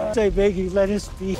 I beg you, let us speak.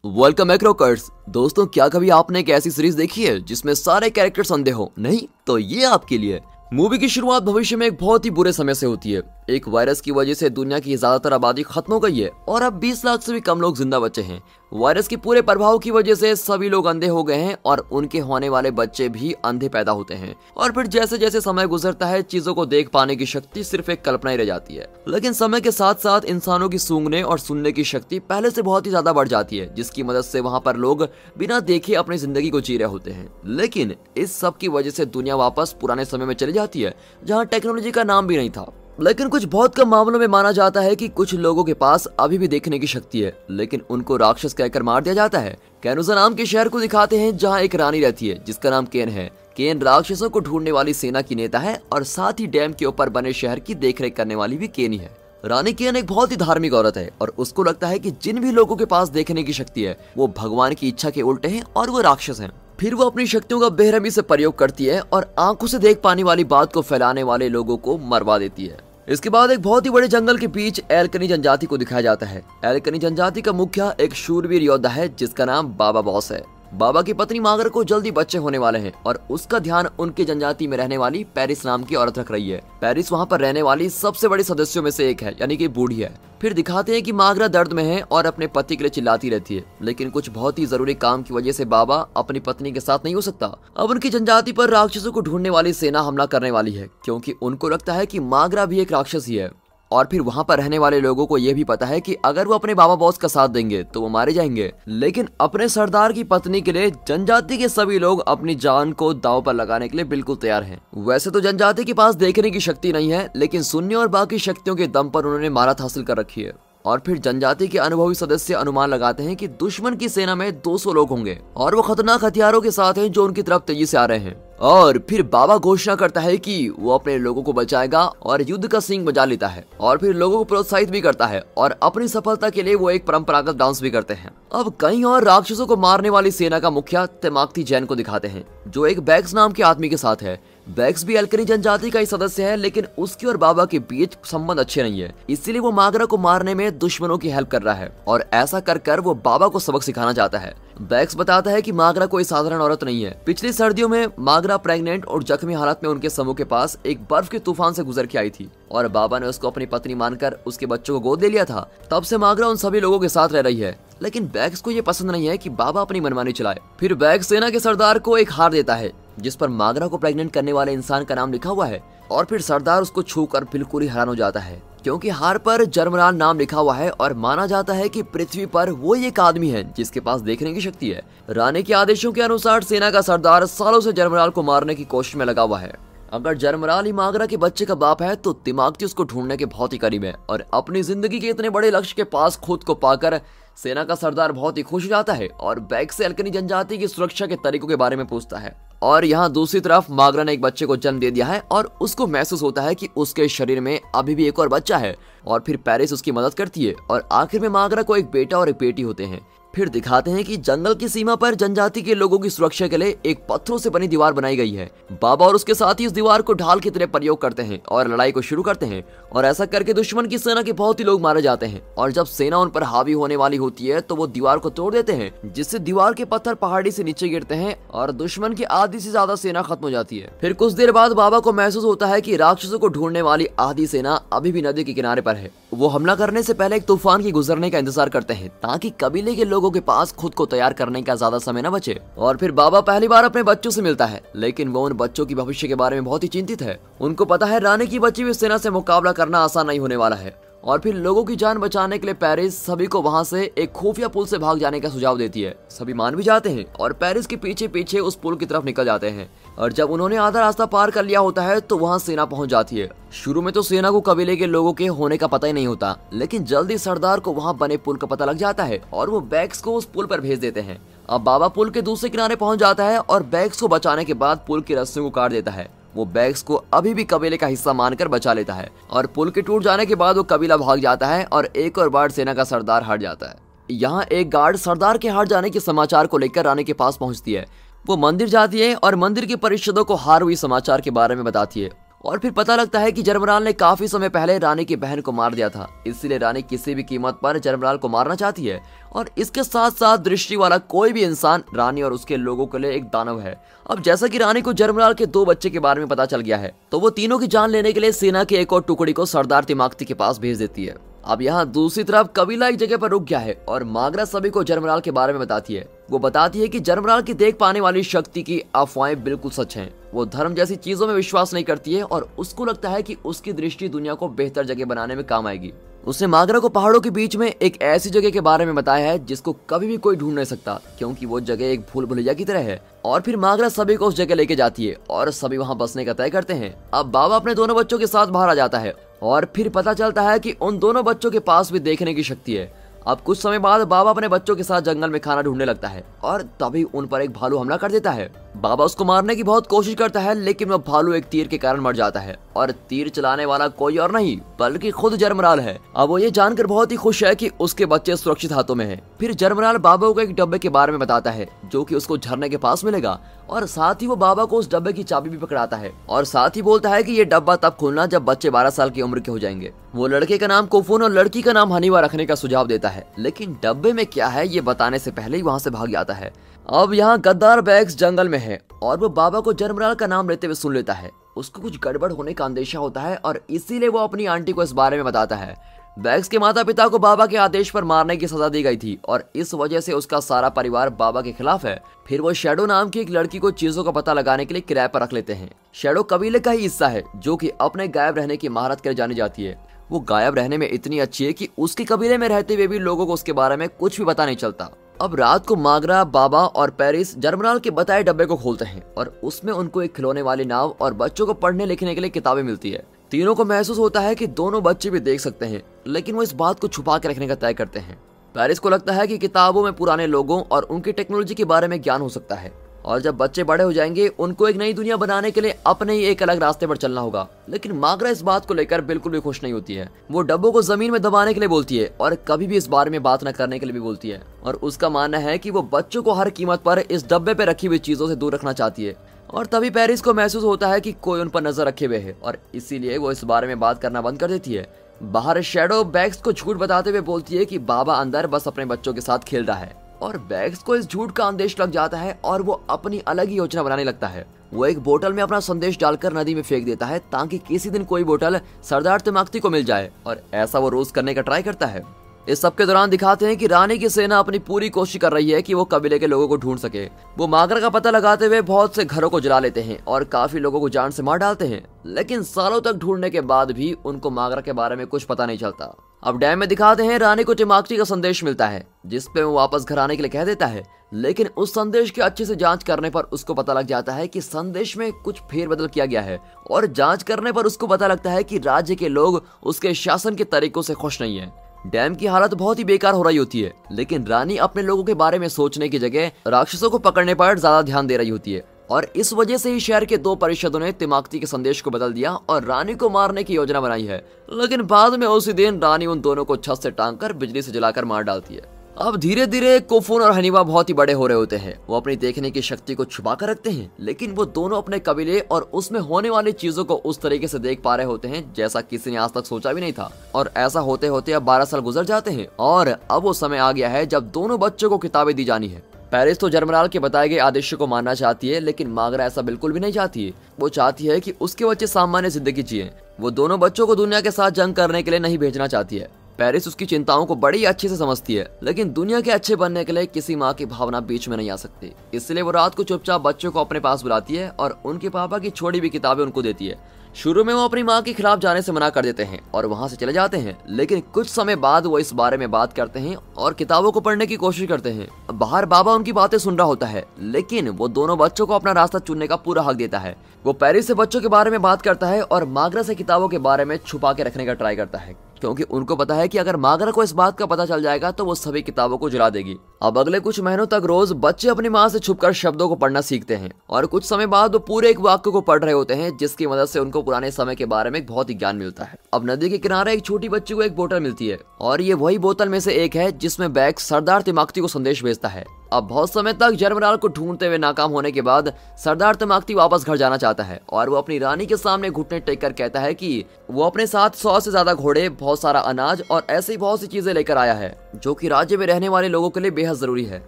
Welcome मैक्रोकर्स। दोस्तों, क्या कभी आपने एक ऐसी सीरीज देखी है जिसमें सारे कैरेक्टर्स अंधे हो? नहीं तो ये आपके लिए। मूवी की शुरुआत भविष्य में एक बहुत ही बुरे समय से होती है। एक वायरस की वजह से दुनिया की ज्यादातर आबादी खत्म हो गई है और अब 20 लाख से भी कम लोग जिंदा बचे हैं। वायरस के पूरे प्रभाव की वजह से सभी लोग अंधे हो गए हैं और उनके होने वाले बच्चे भी अंधे पैदा होते हैं। और फिर जैसे जैसे समय गुजरता है, चीजों को देख पाने की शक्ति सिर्फ एक कल्पना ही रह जाती है। लेकिन समय के साथ साथ इंसानों की सूंघने और सुनने की शक्ति पहले से बहुत ही ज्यादा बढ़ जाती है, जिसकी मदद से वहाँ पर लोग बिना देखे अपनी जिंदगी को जी रहे होते हैं। लेकिन इस सब की वजह से दुनिया वापस पुराने समय में चली जाती है, जहाँ टेक्नोलॉजी का नाम भी नहीं था। लेकिन कुछ बहुत कम मामलों में माना जाता है कि कुछ लोगों के पास अभी भी देखने की शक्ति है, लेकिन उनको राक्षस कहकर मार दिया जाता है। कैनुसा नाम के शहर को दिखाते हैं, जहां एक रानी रहती है जिसका नाम केन है। केन राक्षसों को ढूंढने वाली सेना की नेता है और साथ ही डैम के ऊपर बने शहर की देखरेख करने वाली भी केन ही है। रानी केन एक बहुत ही धार्मिक औरत है और उसको लगता है कि जिन भी लोगों के पास देखने की शक्ति है वो भगवान की इच्छा के उल्टे हैं और वो राक्षस हैं। फिर वो अपनी शक्तियों का बेरहमी से प्रयोग करती है और आंखों से देख पाने वाली बात को फैलाने वाले लोगों को मरवा देती है। इसके बाद एक बहुत ही बड़े जंगल के बीच एल्कनी जनजाति को दिखाया जाता है। एल्कनी जनजाति का मुखिया एक शूरवीर योद्धा है जिसका नाम बाबा बॉस है। बाबा की पत्नी मागर को जल्दी बच्चे होने वाले हैं और उसका ध्यान उनके जनजाति में रहने वाली पेरिस नाम की औरत रख रही है। पेरिस वहाँ पर रहने वाली सबसे बड़ी सदस्यों में से एक है, यानी कि बूढ़ी है। फिर दिखाते हैं कि मागरा दर्द में है और अपने पति के लिए चिल्लाती रहती है, लेकिन कुछ बहुत ही जरूरी काम की वजह से बाबा अपनी पत्नी के साथ नहीं हो सकता। अब उनकी जनजाति पर राक्षसों को ढूंढने वाली सेना हमला करने वाली है, क्योंकि उनको लगता है कि मागरा भी एक राक्षस ही है। और फिर वहां पर रहने वाले लोगों को यह भी पता है कि अगर वो अपने बाबा बॉस का साथ देंगे तो वो मारे जाएंगे। लेकिन अपने सरदार की पत्नी के लिए जनजाति के सभी लोग अपनी जान को दांव पर लगाने के लिए बिल्कुल तैयार हैं। वैसे तो जनजाति के पास देखने की शक्ति नहीं है, लेकिन सुनने और बाकी शक्तियों के दम पर उन्होंने महारत हासिल कर रखी है। और फिर जनजाति के अनुभवी सदस्य अनुमान लगाते हैं कि दुश्मन की सेना में 200 लोग होंगे और वो खतरनाक हथियारों के साथ हैं जो उनकी तरफ तेजी से आ रहे हैं। और फिर बाबा घोषणा करता है कि वो अपने लोगों को बचाएगा और युद्ध का सींग बजा लेता है और फिर लोगों को प्रोत्साहित भी करता है और अपनी सफलता के लिए वो एक परंपरागत डांस भी करते हैं। अब कहीं और राक्षसों को मारने वाली सेना का मुखिया तेमाक्ती जैन को दिखाते हैं, जो एक बैग्स नाम के आदमी के साथ है। बैग्स भी एल्कनी जनजाति का ही सदस्य है, लेकिन उसके और बाबा के बीच संबंध अच्छे नहीं है, इसलिए वो मागरा को मारने में दुश्मनों की हेल्प कर रहा है और ऐसा कर कर वो बाबा को सबक सिखाना चाहता है। बैग्स बताता है कि मागरा कोई साधारण औरत नहीं है। पिछली सर्दियों में मागरा प्रेग्नेंट और जख्मी हालत में उनके समूह के पास एक बर्फ के तूफान से गुजर के आई थी और बाबा ने उसको अपनी पत्नी मानकर उसके बच्चों को गोद ले लिया था। तब से मागरा उन सभी लोगों के साथ रह रही है, लेकिन बैग्स को ये पसंद नहीं है कि बाबा अपनी मनमानी चलाए। फिर बैग्स सेना के सरदार को एक हार देता है जिस पर मागरा को प्रेग्नेंट करने वाले इंसान का नाम लिखा हुआ है और फिर सरदार उसको छूकर बिल्कुल ही हैरान हो जाता है, क्योंकि हार पर जर्मराल नाम लिखा हुआ है और माना जाता है कि पृथ्वी पर वो एक आदमी है जिसके पास देखने की शक्ति है। रानी के आदेशों के अनुसार सेना का सरदार सालों से जर्मराल को मारने की कोशिश में लगा हुआ है। अगर जर्मराल ही मागरा के बच्चे का बाप है तो तिमाक्ती उसको ढूंढने के बहुत ही करीब है और अपनी जिंदगी के इतने बड़े लक्ष्य के पास खुद को पाकर सेना का सरदार बहुत ही खुश हो जाता है और बैग से एल्कनी जनजाति की सुरक्षा के तरीकों के बारे में पूछता है। और यहाँ दूसरी तरफ मागरा ने एक बच्चे को जन्म दे दिया है और उसको महसूस होता है कि उसके शरीर में अभी भी एक और बच्चा है और फिर पेरिस उसकी मदद करती है और आखिर में मागरा को एक बेटा और एक बेटी होते हैं। फिर दिखाते हैं कि जंगल की सीमा पर जनजाति के लोगों की सुरक्षा के लिए एक पत्थरों से बनी दीवार बनाई गई है। बाबा और उसके साथी इस दीवार को ढाल की तरह प्रयोग करते हैं और लड़ाई को शुरू करते हैं और ऐसा करके दुश्मन की सेना के बहुत ही लोग मारे जाते हैं और जब सेना उन पर हावी होने वाली होती है तो वो दीवार को तोड़ देते हैं, जिससे दीवार के पत्थर पहाड़ी से नीचे गिरते हैं और दुश्मन की आधी से ज्यादा सेना खत्म हो जाती है। फिर कुछ देर बाद बाबा को महसूस होता है कि राक्षसों को ढूंढने वाली आधी सेना अभी भी नदी के किनारे पर है। वो हमला करने से पहले एक तूफान की गुजरने का इंतजार करते हैं ताकि कबीले के लोगों के पास खुद को तैयार करने का ज्यादा समय न बचे। और फिर बाबा पहली बार अपने बच्चों से मिलता है, लेकिन वो उन बच्चों की भविष्य के बारे में बहुत ही चिंतित है। उनको पता है रानी की बची हुई सेना से मुकाबला करना आसान नहीं होने वाला है और फिर लोगों की जान बचाने के लिए पेरिस सभी को वहां से एक खुफिया पुल से भाग जाने का सुझाव देती है। सभी मान भी जाते हैं और पेरिस के पीछे पीछे उस पुल की तरफ निकल जाते हैं और जब उन्होंने आधा रास्ता पार कर लिया होता है तो वहां सेना पहुंच जाती है। शुरू में तो सेना को कबीले के लोगों के होने का पता ही नहीं होता, लेकिन जल्दी सरदार को वहां बने पुल का पता लग जाता है और वो बैग्स को उस पुल पर भेज देते हैं। अब बाबा पुल के दूसरे किनारे पहुंच जाता है और बैग्स को बचाने के बाद पुल की रस्सियों को काट देता है। वो बैग्स को अभी भी कबीले का हिस्सा मानकर बचा लेता है और पुल के टूट जाने के बाद वो कबीला भाग जाता है और एक और बार सेना का सरदार हार जाता है। यहाँ एक गार्ड सरदार के हार जाने के समाचार को लेकर रानी के पास पहुंचती है। वो मंदिर जाती है और मंदिर के परिषदों को हार हुई समाचार के बारे में बताती है। और फिर पता लगता है कि जरमराल ने काफी समय पहले रानी की बहन को मार दिया था, इसलिए रानी किसी भी कीमत पर जरमराल को मारना चाहती है। और इसके साथ साथ दृष्टि वाला कोई भी इंसान रानी और उसके लोगों के लिए एक दानव है। अब जैसा कि रानी को जरमराल के 2 बच्चे के बारे में पता चल गया है, तो वो तीनों की जान लेने के लिए सेना की एक और टुकड़ी को सरदार तिमाकती के पास भेज देती है। अब यहाँ दूसरी तरफ कबीला एक जगह पर रुक गया है और मागरा सभी को जरमराल के बारे में बताती है। वो बताती है कि जरमराल की देख पाने वाली शक्ति की अफवाहें बिल्कुल सच हैं। वो धर्म जैसी चीजों में विश्वास नहीं करती है और उसको लगता है कि उसकी दृष्टि दुनिया को बेहतर जगह बनाने में काम आएगी। उसने मागरा को पहाड़ों के बीच में एक ऐसी जगह के बारे में बताया है जिसको कभी भी कोई ढूंढ नहीं सकता, क्योंकि वो जगह एक भूल भुलैया की तरह है। और फिर मागरा सभी को उस जगह लेके जाती है और सभी वहाँ बसने का तय करते हैं। अब बाबा अपने दोनों बच्चों के साथ बाहर आ जाता है और फिर पता चलता है कि उन दोनों बच्चों के पास भी देखने की शक्ति है। अब कुछ समय बाद बाबा अपने बच्चों के साथ जंगल में खाना ढूंढने लगता है और तभी उन पर एक भालू हमला कर देता है। बाबा उसको मारने की बहुत कोशिश करता है, लेकिन वह भालू एक तीर के कारण मर जाता है और तीर चलाने वाला कोई और नहीं बल्कि खुद जरमराल है। अब वो ये जानकर बहुत ही खुश है कि उसके बच्चे सुरक्षित हाथों में हैं। फिर जरमराल बाबा को एक डब्बे के बारे में बताता है जो कि उसको झरने के पास मिलेगा और साथ ही वो बाबा को उस डब्बे की चाबी भी पकड़ाता है और साथ ही बोलता है कि ये डब्बा तब खोलना जब बच्चे 12 साल की उम्र के हो जाएंगे। वो लड़के का नाम कोफून और लड़की का नाम हनीवा रखने का सुझाव देता है, लेकिन डब्बे में क्या है ये बताने से पहले ही वहाँ से भाग जाता है। अब यहाँ गद्दार बैग्स जंगल में है और वो बाबा को जरमराल का नाम लेते हुए सुन लेता है। उसको कुछ गड़बड़ होने का अंदेशा होता है और इसीलिए वो अपनी आंटी को इस बारे में बताता है। बैग्स के माता पिता को बाबा के आदेश पर मारने की सजा दी गई थी और इस वजह से उसका सारा परिवार बाबा के खिलाफ है। फिर वो शैडो नाम की एक लड़की को चीजों का पता लगाने के लिए किराए पर रख लेते हैं। शैडो कबीले का ही हिस्सा है जो कि अपने गायब रहने की महारत के लिए जानी जाती है। वो गायब रहने में इतनी अच्छी है कि उसके कबीले में रहते हुए भी लोगों को उसके बारे में कुछ भी पता नहीं चलता। अब रात को मागरा, बाबा और पेरिस जरमराल के बताए डब्बे को खोलते हैं और उसमें उनको एक खिलौने वाली नाव और बच्चों को पढ़ने लिखने के लिए किताबें मिलती है। तीनों को महसूस होता है कि दोनों बच्चे भी देख सकते हैं, लेकिन वो इस बात को छुपा के रखने का तय करते हैं। पेरिस को लगता है कि किताबों में पुराने लोगों और उनकी टेक्नोलॉजी के बारे में ज्ञान हो सकता है और जब बच्चे बड़े हो जाएंगे उनको एक नई दुनिया बनाने के लिए अपने ही एक अलग रास्ते पर चलना होगा। लेकिन मागरा इस बात को लेकर बिल्कुल भी खुश नहीं होती है। वो डब्बों को जमीन में दबाने के लिए बोलती है और कभी भी इस बारे में बात न करने के लिए भी बोलती है और उसका मानना है कि वो बच्चों को हर कीमत पर इस डब्बे पे रखी हुई चीजों से दूर रखना चाहती है। और तभी पेरिस को महसूस होता है कि कोई उन पर नजर रखे हुए है और इसीलिए वो इस बारे में बात करना बंद कर देती है। बाहर शैडो बैग्स को झूठ बताते हुए बोलती है कि बाबा अंदर बस अपने बच्चों के साथ खेल रहा है और बैग्स को इस झूठ का अंदेश लग जाता है और वो अपनी अलग ही योजना बनाने लगता है। वो एक बोतल में अपना संदेश डालकर नदी में फेंक देता है ताकि किसी दिन कोई बोतल सरदार तिमाकती को मिल जाए और ऐसा वो रोज करने का ट्राई करता है। इस सब के दौरान दिखाते हैं कि रानी की सेना अपनी पूरी कोशिश कर रही है कि वो कबीले के लोगों को ढूंढ सके। वो मागरा का पता लगाते हुए बहुत से घरों को जला लेते हैं और काफी लोगों को जान से मार डालते हैं, लेकिन सालों तक ढूंढने के बाद भी उनको मागरा के बारे में कुछ पता नहीं चलता। अब डैम में दिखाते हैं रानी को तिमाकती का संदेश मिलता है जिसपे वो वापस घर आने के लिए कह देता है, लेकिन उस संदेश की अच्छे से जांच करने पर उसको पता लग जाता है कि संदेश में कुछ फेरबदल किया गया है और जांच करने पर उसको पता लगता है कि राज्य के लोग उसके शासन के तरीकों से खुश नहीं है। डैम की हालत बहुत ही बेकार हो रही होती है, लेकिन रानी अपने लोगों के बारे में सोचने की जगह राक्षसों को पकड़ने पर ज्यादा ध्यान दे रही होती है और इस वजह से ही शहर के 2 परिषदों ने तिमाकती के संदेश को बदल दिया और रानी को मारने की योजना बनाई है। लेकिन बाद में उसी दिन रानी उन दोनों को छत से टांगकर बिजली से जलाकर मार डालती है। अब धीरे धीरे कोफून और हनीवा बहुत ही बड़े हो रहे होते हैं। वो अपनी देखने की शक्ति को छुपा कर रखते हैं, लेकिन वो दोनों अपने कबीले और उसमें होने वाली चीजों को उस तरीके से देख पा रहे होते हैं जैसा किसी ने आज तक सोचा भी नहीं था। और ऐसा होते होते अब 12 साल गुजर जाते हैं और अब वो समय आ गया है जब दोनों बच्चों को किताबें दी जानी है। पेरिस तो जरमराल के बताए गए आदेशों को मानना चाहती है, लेकिन मागरा ऐसा बिल्कुल भी नहीं चाहती है। वो चाहती है कि उसके बच्चे सामान्य जिंदगी जिए। वो दोनों बच्चों को दुनिया के साथ जंग करने के लिए नहीं भेजना चाहती है। पेरिस उसकी चिंताओं को बड़ी अच्छे से समझती है, लेकिन दुनिया के अच्छे बनने के लिए किसी माँ की भावना बीच में नहीं आ सकती। इसलिए वो रात को चुपचाप बच्चों को अपने पास बुलाती है और उनके पापा की छोड़ी हुई किताबें उनको देती है। शुरू में वो अपनी माँ के खिलाफ जाने से मना कर देते हैं और वहाँ से चले जाते हैं, लेकिन कुछ समय बाद वो इस बारे में बात करते हैं और किताबों को पढ़ने की कोशिश करते हैं। बाहर बाबा उनकी बातें सुन रहा होता है, लेकिन वो दोनों बच्चों को अपना रास्ता चुनने का पूरा हक देता है। वो पेरिस से बच्चों के बारे में बात करता है और मागरा से किताबों के बारे में छुपा के रखने का ट्राई करता है, क्योंकि उनको पता है कि अगर मागरा को इस बात का पता चल जाएगा तो वो सभी किताबों को जला देगी। अब अगले कुछ महीनों तक रोज बच्चे अपनी माँ से छुपकर शब्दों को पढ़ना सीखते हैं और कुछ समय बाद वो पूरे एक वाक्य को पढ़ रहे होते हैं, जिसकी मदद से उनको पुराने समय के बारे में बहुत ही ज्ञान मिलता है। अब नदी के किनारे एक छोटी बच्ची को एक बोतल मिलती है और ये वही बोतल में से एक है जिसमें बैक्स सरदार तिमाकती को संदेश भेजता है। अब बहुत समय तक जरमराल को ढूंढते हुए नाकाम होने के बाद सरदार तिमाकती वापस घर जाना चाहता है और वो अपनी रानी के सामने घुटने टेक कर कहता है कि वो अपने साथ 100 से ज्यादा घोड़े, बहुत सारा अनाज और ऐसी बहुत सी चीजें लेकर आया है जो कि राज्य में रहने वाले लोगों के लिए बेहद जरूरी है।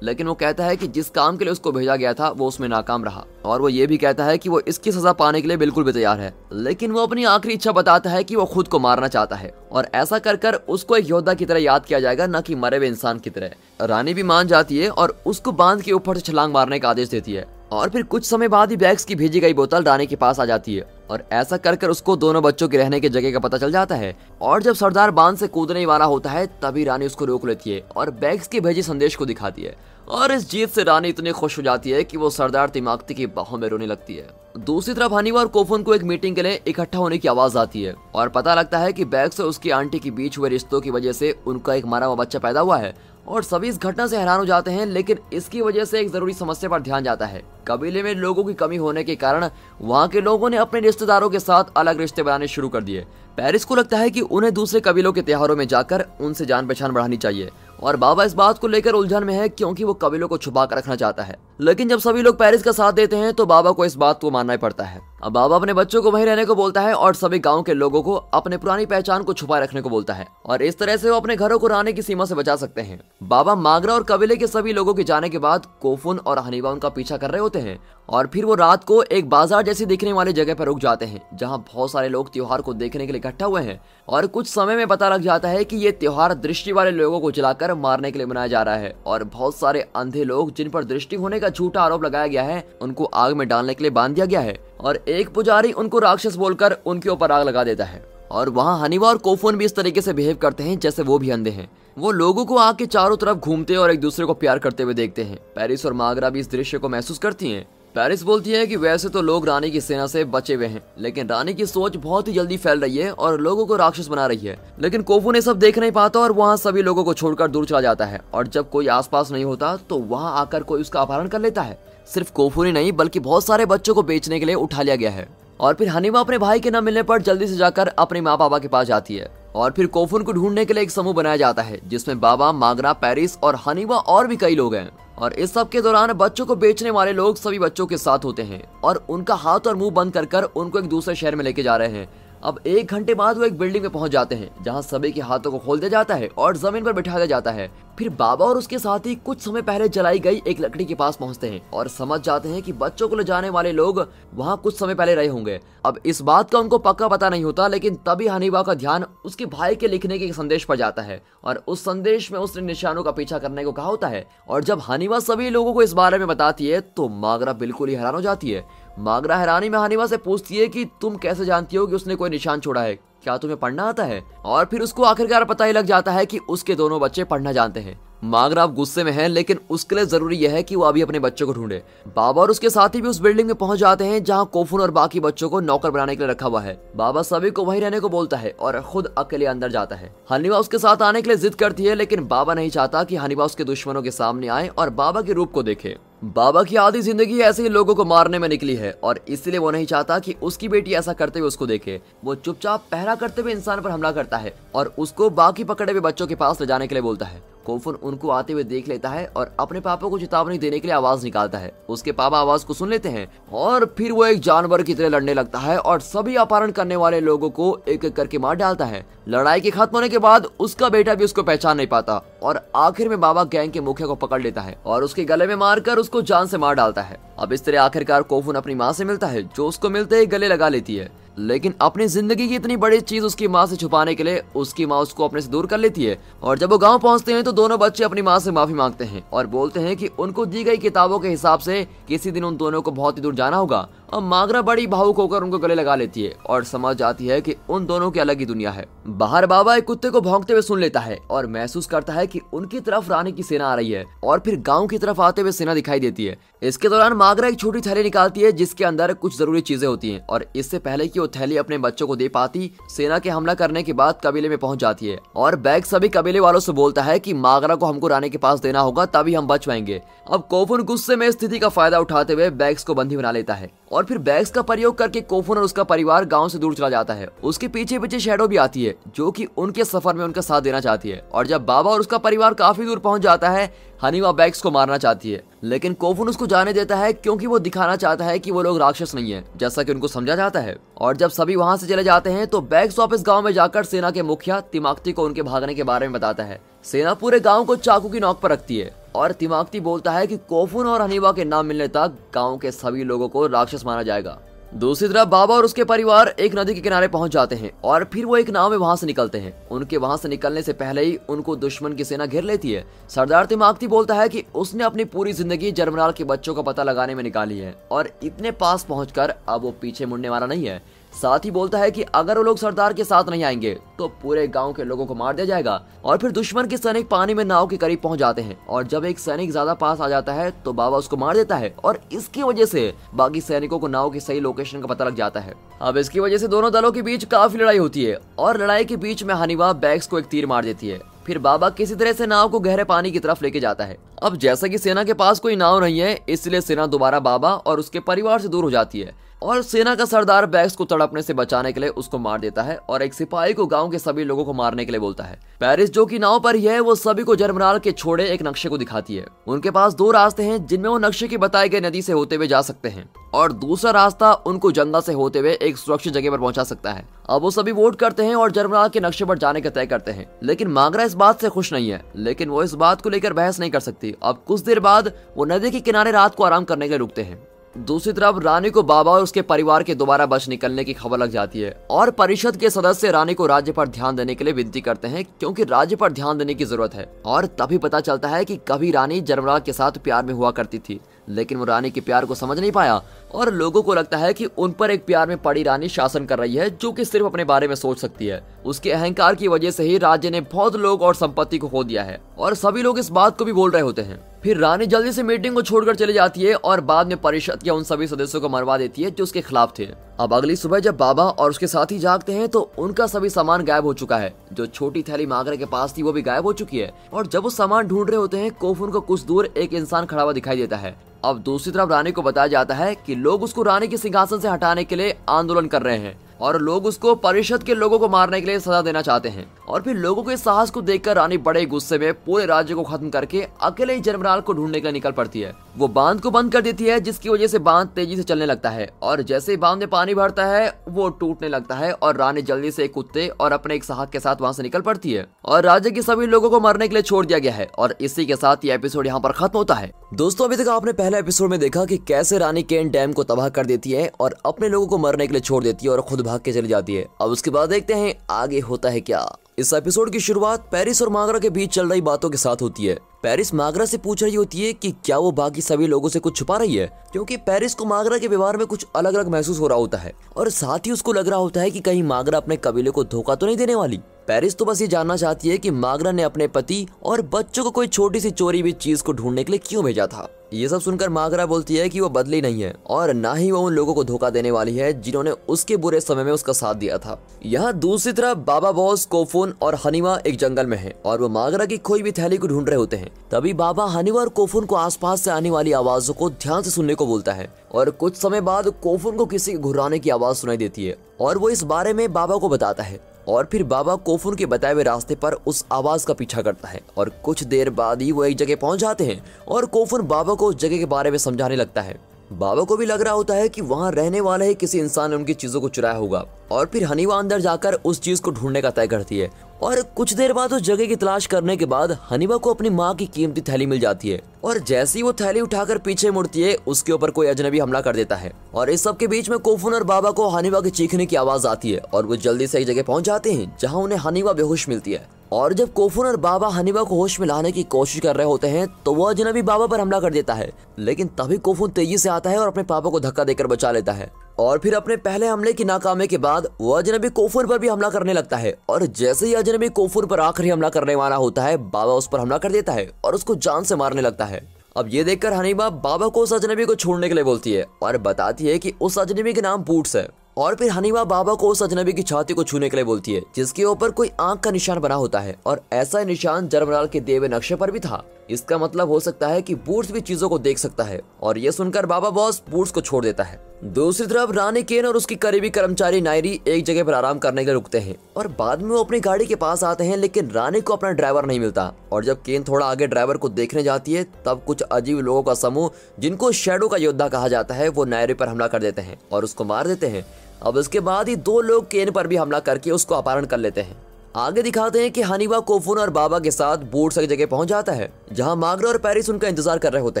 लेकिन वो कहता है कि जिस काम के लिए उसको भेजा गया था वो उसमें नाकाम रहा और वो ये भी कहता है कि वो इसकी सजा पाने के लिए बिल्कुल भी तैयार है। लेकिन वो अपनी आखिरी इच्छा बताता है कि वो खुद को मारना चाहता है और ऐसा कर कर उसको एक योद्धा की तरह याद किया जाएगा, न कि मरे हुए इंसान की तरह। रानी भी मान जाती है और उसको बांध के ऊपर से छलांग मारने का आदेश देती है और फिर कुछ समय बाद ही बैक्स की भेजी गई बोतल रानी के पास आ जाती है और ऐसा कर कर उसको दोनों बच्चों के रहने की जगह का पता चल जाता है। और जब सरदार बांध से कूदने वाला होता है तभी रानी उसको रोक लेती है और बैक्स के भेजे संदेश को दिखाती है और इस जीत से रानी इतनी खुश हो जाती है कि वो सरदार तिमाकती की बाहों में रोने लगती है। दूसरी तरफ हनीवा और कोफून को एक मीटिंग के लिए इकट्ठा होने की आवाज आती है और पता लगता है कि बैक्स और उसकी आंटी के बीच हुए रिश्तों की वजह से उनका एक मरा हुआ बच्चा पैदा हुआ है और सभी इस घटना से हैरान हो जाते हैं। लेकिन इसकी वजह से एक जरूरी समस्या पर ध्यान जाता है। कबीले में लोगों की कमी होने के कारण वहाँ के लोगों ने अपने रिश्तेदारों के साथ अलग रिश्ते बनाने शुरू कर दिए। पेरिस को लगता है कि उन्हें दूसरे कबीलों के त्योहारों में जाकर उनसे जान पहचान बढ़ानी चाहिए और बाबा इस बात को लेकर उलझन में है क्योंकि वो कबीलों को छुपा कर रखना चाहता है। लेकिन जब सभी लोग पेरिस का साथ देते हैं तो बाबा को इस बात को मानना ही पड़ता है। अब बाबा अपने बच्चों को वहीं रहने को बोलता है और सभी गांव के लोगों को अपने पुरानी पहचान को छुपाए रखने को बोलता है और इस तरह से वो अपने घरों को रानी की सीमा से बचा सकते हैं। बाबा मागरा और कबीले के सभी लोगों के जाने के बाद कोफून और हनीवा उनका पीछा कर रहे होते हैं और फिर वो रात को एक बाजार जैसी दिखने वाली जगह पर रुक जाते हैं जहाँ बहुत सारे लोग त्योहार को देखने के लिए इकट्ठा हुए हैं और कुछ समय में पता लग जाता है कि ये त्योहार दृष्टि वाले लोगों को जलाकर मारने के लिए मनाया जा रहा है और बहुत सारे अंधे लोग जिन पर दृष्टि होने का झूठा आरोप लगाया गया है उनको आग में डालने के लिए बांध दिया गया है और एक पुजारी उनको राक्षस बोलकर उनके ऊपर आग लगा देता है। और वहाँ हनीवा और कोफून भी इस तरीके से बिहेव करते हैं जैसे वो भी अंधे हैं। वो लोगों को आग के चारों तरफ घूमते और एक दूसरे को प्यार करते हुए देखते हैं। पेरिस और मागरा भी इस दृश्य को महसूस करती हैं। पेरिस बोलती है कि वैसे तो लोग रानी की सेना से बचे हुए हैं लेकिन रानी की सोच बहुत ही जल्दी फैल रही है और लोगों को राक्षस बना रही है। लेकिन कोफून सब देख नहीं पाता और वहाँ सभी लोगों को छोड़कर दूर चला जाता है और जब कोई आसपास नहीं होता तो वहाँ आकर कोई उसका अपहरण कर लेता है। सिर्फ कोफून ही नहीं बल्कि बहुत सारे बच्चों को बेचने के लिए उठा लिया गया है। और फिर हनीवा अपने भाई के न मिलने पर जल्दी से जाकर अपने माँ बाबा के पास जाती है और फिर कोफून को ढूंढने के लिए एक समूह बनाया जाता है जिसमें बाबा, मागरा, पेरिस और हनीवा और भी कई लोग हैं। और इस सब के दौरान बच्चों को बेचने वाले लोग सभी बच्चों के साथ होते हैं और उनका हाथ और मुंह बंद कर उनको एक दूसरे शहर में लेके जा रहे हैं। अब 1 घंटे बाद वो एक बिल्डिंग में पहुंच जाते हैं जहां सभी के हाथों को खोल दिया जाता है और जमीन पर बिठा दिया जाता है। फिर बाबा और उसके साथी कुछ समय पहले जलाई गई एक लकड़ी के पास पहुंचते हैं और समझ जाते हैं कि बच्चों को ले जाने वाले लोग वहां कुछ समय पहले रहे होंगे। अब इस बात का उनको पक्का पता नहीं होता लेकिन तभी हनीवा का ध्यान उसके भाई के लिखने के संदेश पर जाता है और उस संदेश में उसने निशानों का पीछा करने को कहा होता है। और जब हनीवा सभी लोगों को इस बारे में बताती है तो मागरा बिल्कुल ही हैरान हो जाती है। मागरा हैरानी में हनीवा से पूछती है कि तुम कैसे जानती हो कि उसने कोई निशान छोड़ा है, क्या तुम्हें पढ़ना आता है? और फिर उसको आखिरकार पता ही लग जाता है कि उसके दोनों बच्चे पढ़ना जानते हैं। मागरा अब गुस्से में है लेकिन उसके लिए जरूरी यह है कि वो अभी अपने बच्चों को ढूंढे। बाबा और उसके साथी भी उस बिल्डिंग में पहुंच जाते हैं जहां कोफून और बाकी बच्चों को नौकर बनाने के लिए रखा हुआ है। बाबा सभी को वहीं रहने को बोलता है और खुद अकेले अंदर जाता है। हनीवा उसके साथ आने के लिए जिद करती है लेकिन बाबा नहीं चाहता कि हनीवा उसके दुश्मनों के सामने आए और बाबा के रूप को देखे। बाबा की आधी जिंदगी ऐसे ही लोगों को मारने में निकली है और इसलिए वो नहीं चाहता कि उसकी बेटी ऐसा करते हुए उसको देखे। वो चुपचाप पहरा करते हुए इंसान पर हमला करता है और उसको बाकी पकड़े हुए बच्चों के पास ले जाने के लिए बोलता है। कोफून उनको आते हुए देख लेता है और अपने पापा को चेतावनी देने के लिए आवाज निकालता है। उसके पापा आवाज को सुन लेते हैं और फिर वो एक जानवर की तरह लड़ने लगता है और सभी अपहरण करने वाले लोगों को एक एक करके मार डालता है। लड़ाई के खत्म होने के बाद उसका बेटा भी उसको पहचान नहीं पाता और आखिर में बाबा गैंग के मुखिया को पकड़ लेता है और उसके गले में मारकर उसको जान से मार डालता है। अब इस तरह आखिरकार कोफून अपनी माँ से मिलता है जो उसको मिलते ही गले लगा लेती है। लेकिन अपनी जिंदगी की इतनी बड़ी चीज उसकी माँ से छुपाने के लिए उसकी माँ उसको अपने से दूर कर लेती है। और जब वो गांव पहुंचते हैं तो दोनों बच्चे अपनी माँ से माफी मांगते हैं और बोलते हैं कि उनको दी गई किताबों के हिसाब से किसी दिन उन दोनों को बहुत ही दूर जाना होगा। अब मागरा बड़ी भावुक होकर उनको गले लगा लेती है और समझ जाती है कि उन दोनों की अलग ही दुनिया है। बाहर बाबा एक कुत्ते को भौंकते हुए सुन लेता है और महसूस करता है कि उनकी तरफ रानी की सेना आ रही है और फिर गांव की तरफ आते हुए सेना दिखाई देती है। इसके दौरान मागरा एक छोटी थैली निकालती है जिसके अंदर कुछ जरूरी चीजें होती हैं और इससे पहले कि वो थैली अपने बच्चों को दे पाती, सेना के हमला करने के बाद कबीले में पहुंच जाती है और बैग सभी कबीले वालों से बोलता है कि मागरा को हमको रानी के पास देना होगा, तभी हम बच पाएंगे। अब कोफून गुस्से में स्थिति का फायदा उठाते हुए बैग्स को बंदी बना लेता है और फिर बैग्स का प्रयोग करके कोफून और उसका परिवार गांव से दूर चला जाता है। उसके पीछे पीछे शैडो भी आती है जो कि उनके सफर में उनका साथ देना चाहती है। और जब बाबा और उसका परिवार काफी दूर पहुंच जाता है, हनीवा बैग्स को मारना चाहती है, लेकिन कोफून उसको जाने देता है क्योंकि वो दिखाना चाहता है कि वो लोग राक्षस नहीं है, जैसा कि उनको समझा जाता है। और जब सभी वहां से चले जाते हैं तो बैग्स वापस गांव में जाकर सेना के मुखिया तिमाक्ती को उनके भागने के बारे में बताता है। सेना पूरे गांव को चाकू की नोक पर रखती है और तिमाक्ती बोलता है कि कोफून और हनीवा के नाम मिलने तक गांव के सभी लोगों को राक्षस माना जाएगा। दूसरी तरफ बाबा और उसके परिवार एक नदी के किनारे पहुंच जाते हैं और फिर वो एक नाव में वहां से निकलते हैं। उनके वहां से निकलने से पहले ही उनको दुश्मन की सेना घेर लेती है। सरदार तिमाक्ती बोलता है कि उसने अपनी पूरी जिंदगी जरमराल के बच्चों का पता लगाने में निकाली है और इतने पास पहुंचकर अब वो पीछे मुड़ने वाला नहीं है। साथ ही बोलता है कि अगर वो लोग सरदार के साथ नहीं आएंगे तो पूरे गांव के लोगों को मार दिया जाएगा। और फिर दुश्मन के सैनिक पानी में नाव के करीब पहुंच जाते हैं और जब एक सैनिक ज्यादा पास आ जाता है तो बाबा उसको मार देता है और इसकी वजह से बाकी सैनिकों को नाव की सही लोकेशन का पता लग जाता है। अब इसकी वजह से दोनों दलों के बीच काफी लड़ाई होती है और लड़ाई के बीच में हनीवा बैग्स को एक तीर मार देती है। फिर बाबा किसी तरह से नाव को गहरे पानी की तरफ लेके जाता है। अब जैसा कि सेना के पास कोई नाव नहीं है, इसलिए सेना दोबारा बाबा और उसके परिवार से दूर हो जाती है और सेना का सरदार बैग्स को तड़पने से बचाने के लिए उसको मार देता है और एक सिपाही को गांव के सभी लोगों को मारने के लिए बोलता है। पेरिस जो कि नाव पर ही है, वो सभी को जरमराल के छोड़े एक नक्शे को दिखाती है। उनके पास दो रास्ते हैं जिनमें वो नक्शे की बताई गई नदी से होते हुए जा सकते हैं और दूसरा रास्ता उनको जंगल से होते हुए एक सुरक्षित जगह पर पहुंचा सकता है। अब वो सभी वोट करते हैं और जरमराल के नक्शे पर जाने का तय करते हैं, लेकिन मागरा इस बात से खुश नहीं है, लेकिन वो इस बात को लेकर बहस नहीं कर सकती। अब कुछ देर बाद वो नदी के किनारे रात को आराम करने के लिए रुकते हैं। दूसरी तरफ रानी को बाबा और उसके परिवार के दोबारा बच निकलने की खबर लग जाती है और परिषद के सदस्य रानी को राज्य पर ध्यान देने के लिए विनती करते हैं क्योंकि राज्य पर ध्यान देने की जरूरत है। और तभी पता चलता है कि कभी रानी जरमराल के साथ प्यार में हुआ करती थी, लेकिन वो रानी के प्यार को समझ नहीं पाया और लोगों को लगता है कि उन पर एक प्यार में पड़ी रानी शासन कर रही है जो कि सिर्फ अपने बारे में सोच सकती है। उसके अहंकार की वजह से ही राज्य ने बहुत लोग और संपत्ति को खो दिया है और सभी लोग इस बात को भी बोल रहे होते हैं। फिर रानी जल्दी से मीटिंग को छोड़कर चली जाती है और बाद में परिषद के उन सभी सदस्यों को मरवा देती है जो उसके खिलाफ थे। अब अगली सुबह जब बाबा और उसके साथी जागते हैं तो उनका सभी सामान गायब हो चुका है। जो छोटी थैली मागरे के पास थी वो भी गायब हो चुकी है और जब वो सामान ढूंढ रहे होते हैं, कोफून को कुछ दूर एक इंसान खड़ा हुआ दिखाई देता है। अब दूसरी तरफ रानी को बताया जाता है कि लोग उसको रानी के सिंहासन से हटाने के लिए आंदोलन कर रहे हैं और लोग उसको परिषद के लोगों को मारने के लिए सजा देना चाहते हैं। और फिर लोगों के साहस को देखकर रानी बड़े गुस्से में पूरे राज्य को खत्म करके अकेले ही जरमराल को ढूंढने के लिए निकल पड़ती है। वो बांध को बंद कर देती है जिसकी वजह से बांध तेजी से चलने लगता है और जैसे ही बांध में पानी भरता है वो टूटने लगता है और रानी जल्दी से एक कुत्ते और अपने एक साहब के साथ वहां से निकल पड़ती है और राज्य के सभी लोगों को मरने के लिए छोड़ दिया गया है। और इसी के साथ ये एपिसोड यहाँ पर खत्म होता है। दोस्तों, अभी तक आपने पहले एपिसोड में देखा कि कैसे रानी केन डैम को तबाह कर देती है और अपने लोगों को मरने के लिए छोड़ देती है और खुद भाग के चली जाती है। अब उसके बाद देखते हैं आगे होता है क्या। इस एपिसोड की शुरुआत पेरिस और मागरा के बीच चल रही बातों के साथ होती है। पेरिस मागरा से पूछ रही होती है कि क्या वो बाकी सभी लोगों से कुछ छुपा रही है, क्योंकि पेरिस को मागरा के व्यवहार में कुछ अलग अलग महसूस हो रहा होता है और साथ ही उसको लग रहा होता है कि कहीं मागरा अपने कबीले को धोखा तो नहीं देने वाली। पेरिस तो बस ये जानना चाहती है कि मागरा ने अपने पति और बच्चों को कोई छोटी सी चोरी हुई चीज को ढूंढने के लिए क्यों भेजा था। ये सब सुनकर मागरा बोलती है कि वो बदली नहीं है और ना ही वो उन लोगों को धोखा देने वाली है जिन्होंने उसके बुरे समय में उसका साथ दिया था। यहाँ दूसरी तरफ बाबा बॉस, कोफून और हनीवा एक जंगल में है और वो मागरा की खोई हुई थैली को ढूंढ रहे होते हैं। तभी बाबा हनीवा और कोफून को आसपास से आने वाली आवाजों को ध्यान से सुनने को बोलता है और कुछ समय बाद कोफून को किसी के घुर्राने की आवाज सुनाई देती है और वो इस बारे में बाबा को बताता है और फिर बाबा कोफून के बताए हुए रास्ते पर उस आवाज का पीछा करता है और कुछ देर बाद ही वो एक जगह पहुंच जाते हैं और कोफून बाबा को उस जगह के बारे में समझाने लगता है। बाबा को भी लग रहा होता है कि वहां रहने वाले ही किसी इंसान ने उनकी चीजों को चुराया होगा और फिर हनीवा अंदर जाकर उस चीज को ढूंढने का तय करती है और कुछ देर बाद उस जगह की तलाश करने के बाद हनीवा को अपनी माँ की कीमती थैली मिल जाती है और जैसे ही वो थैली उठाकर पीछे मुड़ती है उसके ऊपर कोई अजनबी हमला कर देता है और इस सब के बीच में कोफून और बाबा को हनीवा के चीखने की आवाज आती है और वो जल्दी से एक जगह पहुंच जाते हैं जहाँ उन्हें हनीवा बेहोश मिलती है। और जब कोफून और बाबा हनीवा को होश में लाने की कोशिश कर रहे होते हैं तो वो अजनबी बाबा पर हमला कर देता है, लेकिन तभी कोफून तेजी से आता है और अपने पापा को धक्का देकर बचा लेता है और फिर अपने पहले हमले की नाकामी के बाद वो अजनबी कोफून पर भी हमला करने लगता है और जैसे ही अजनबी कोफून पर आखिरी हमला करने वाला होता है बाबा उस पर हमला कर देता है और उसको जान से मारने लगता है। अब ये देखकर हनीवा बाबा को उस अजनबी को छोड़ने के लिए बोलती है और बताती है कि उस अजनबी के नाम बूट्स है और फिर हनीवा बाबा को उस अजनबी की छाती को छूने के लिए बोलती है, जिसके ऊपर कोई आंख का निशान बना होता है और ऐसा ही निशान जर्मनाल के दिए हुए नक्शे पर भी था। इसका मतलब हो सकता है कि बूट्स भी चीजों को देख सकता है और ये सुनकर बाबा बॉस बूट्स को छोड़ देता है। दूसरी तरफ रानी केन और उसकी करीबी कर्मचारी नायरी एक जगह पर आराम करने के लिए रुकते हैं और बाद में वो अपनी गाड़ी के पास आते हैं, लेकिन रानी को अपना ड्राइवर नहीं मिलता। और जब केन थोड़ा आगे ड्राइवर को देखने जाती है, तब कुछ अजीब लोगों का समूह, जिनको शैडो का योद्धा कहा जाता है, वो नायरी पर हमला कर देते हैं और उसको मार देते हैं। अब इसके बाद ही 2 लोग केन पर भी हमला करके उसको अपहरण कर लेते हैं। आगे दिखाते हैं कि हनीवा कोफुन और बाबा के साथ बूट्स एक जगह पहुंच जाता है, जहां माग्रा और पेरिस उनका इंतजार कर रहे होते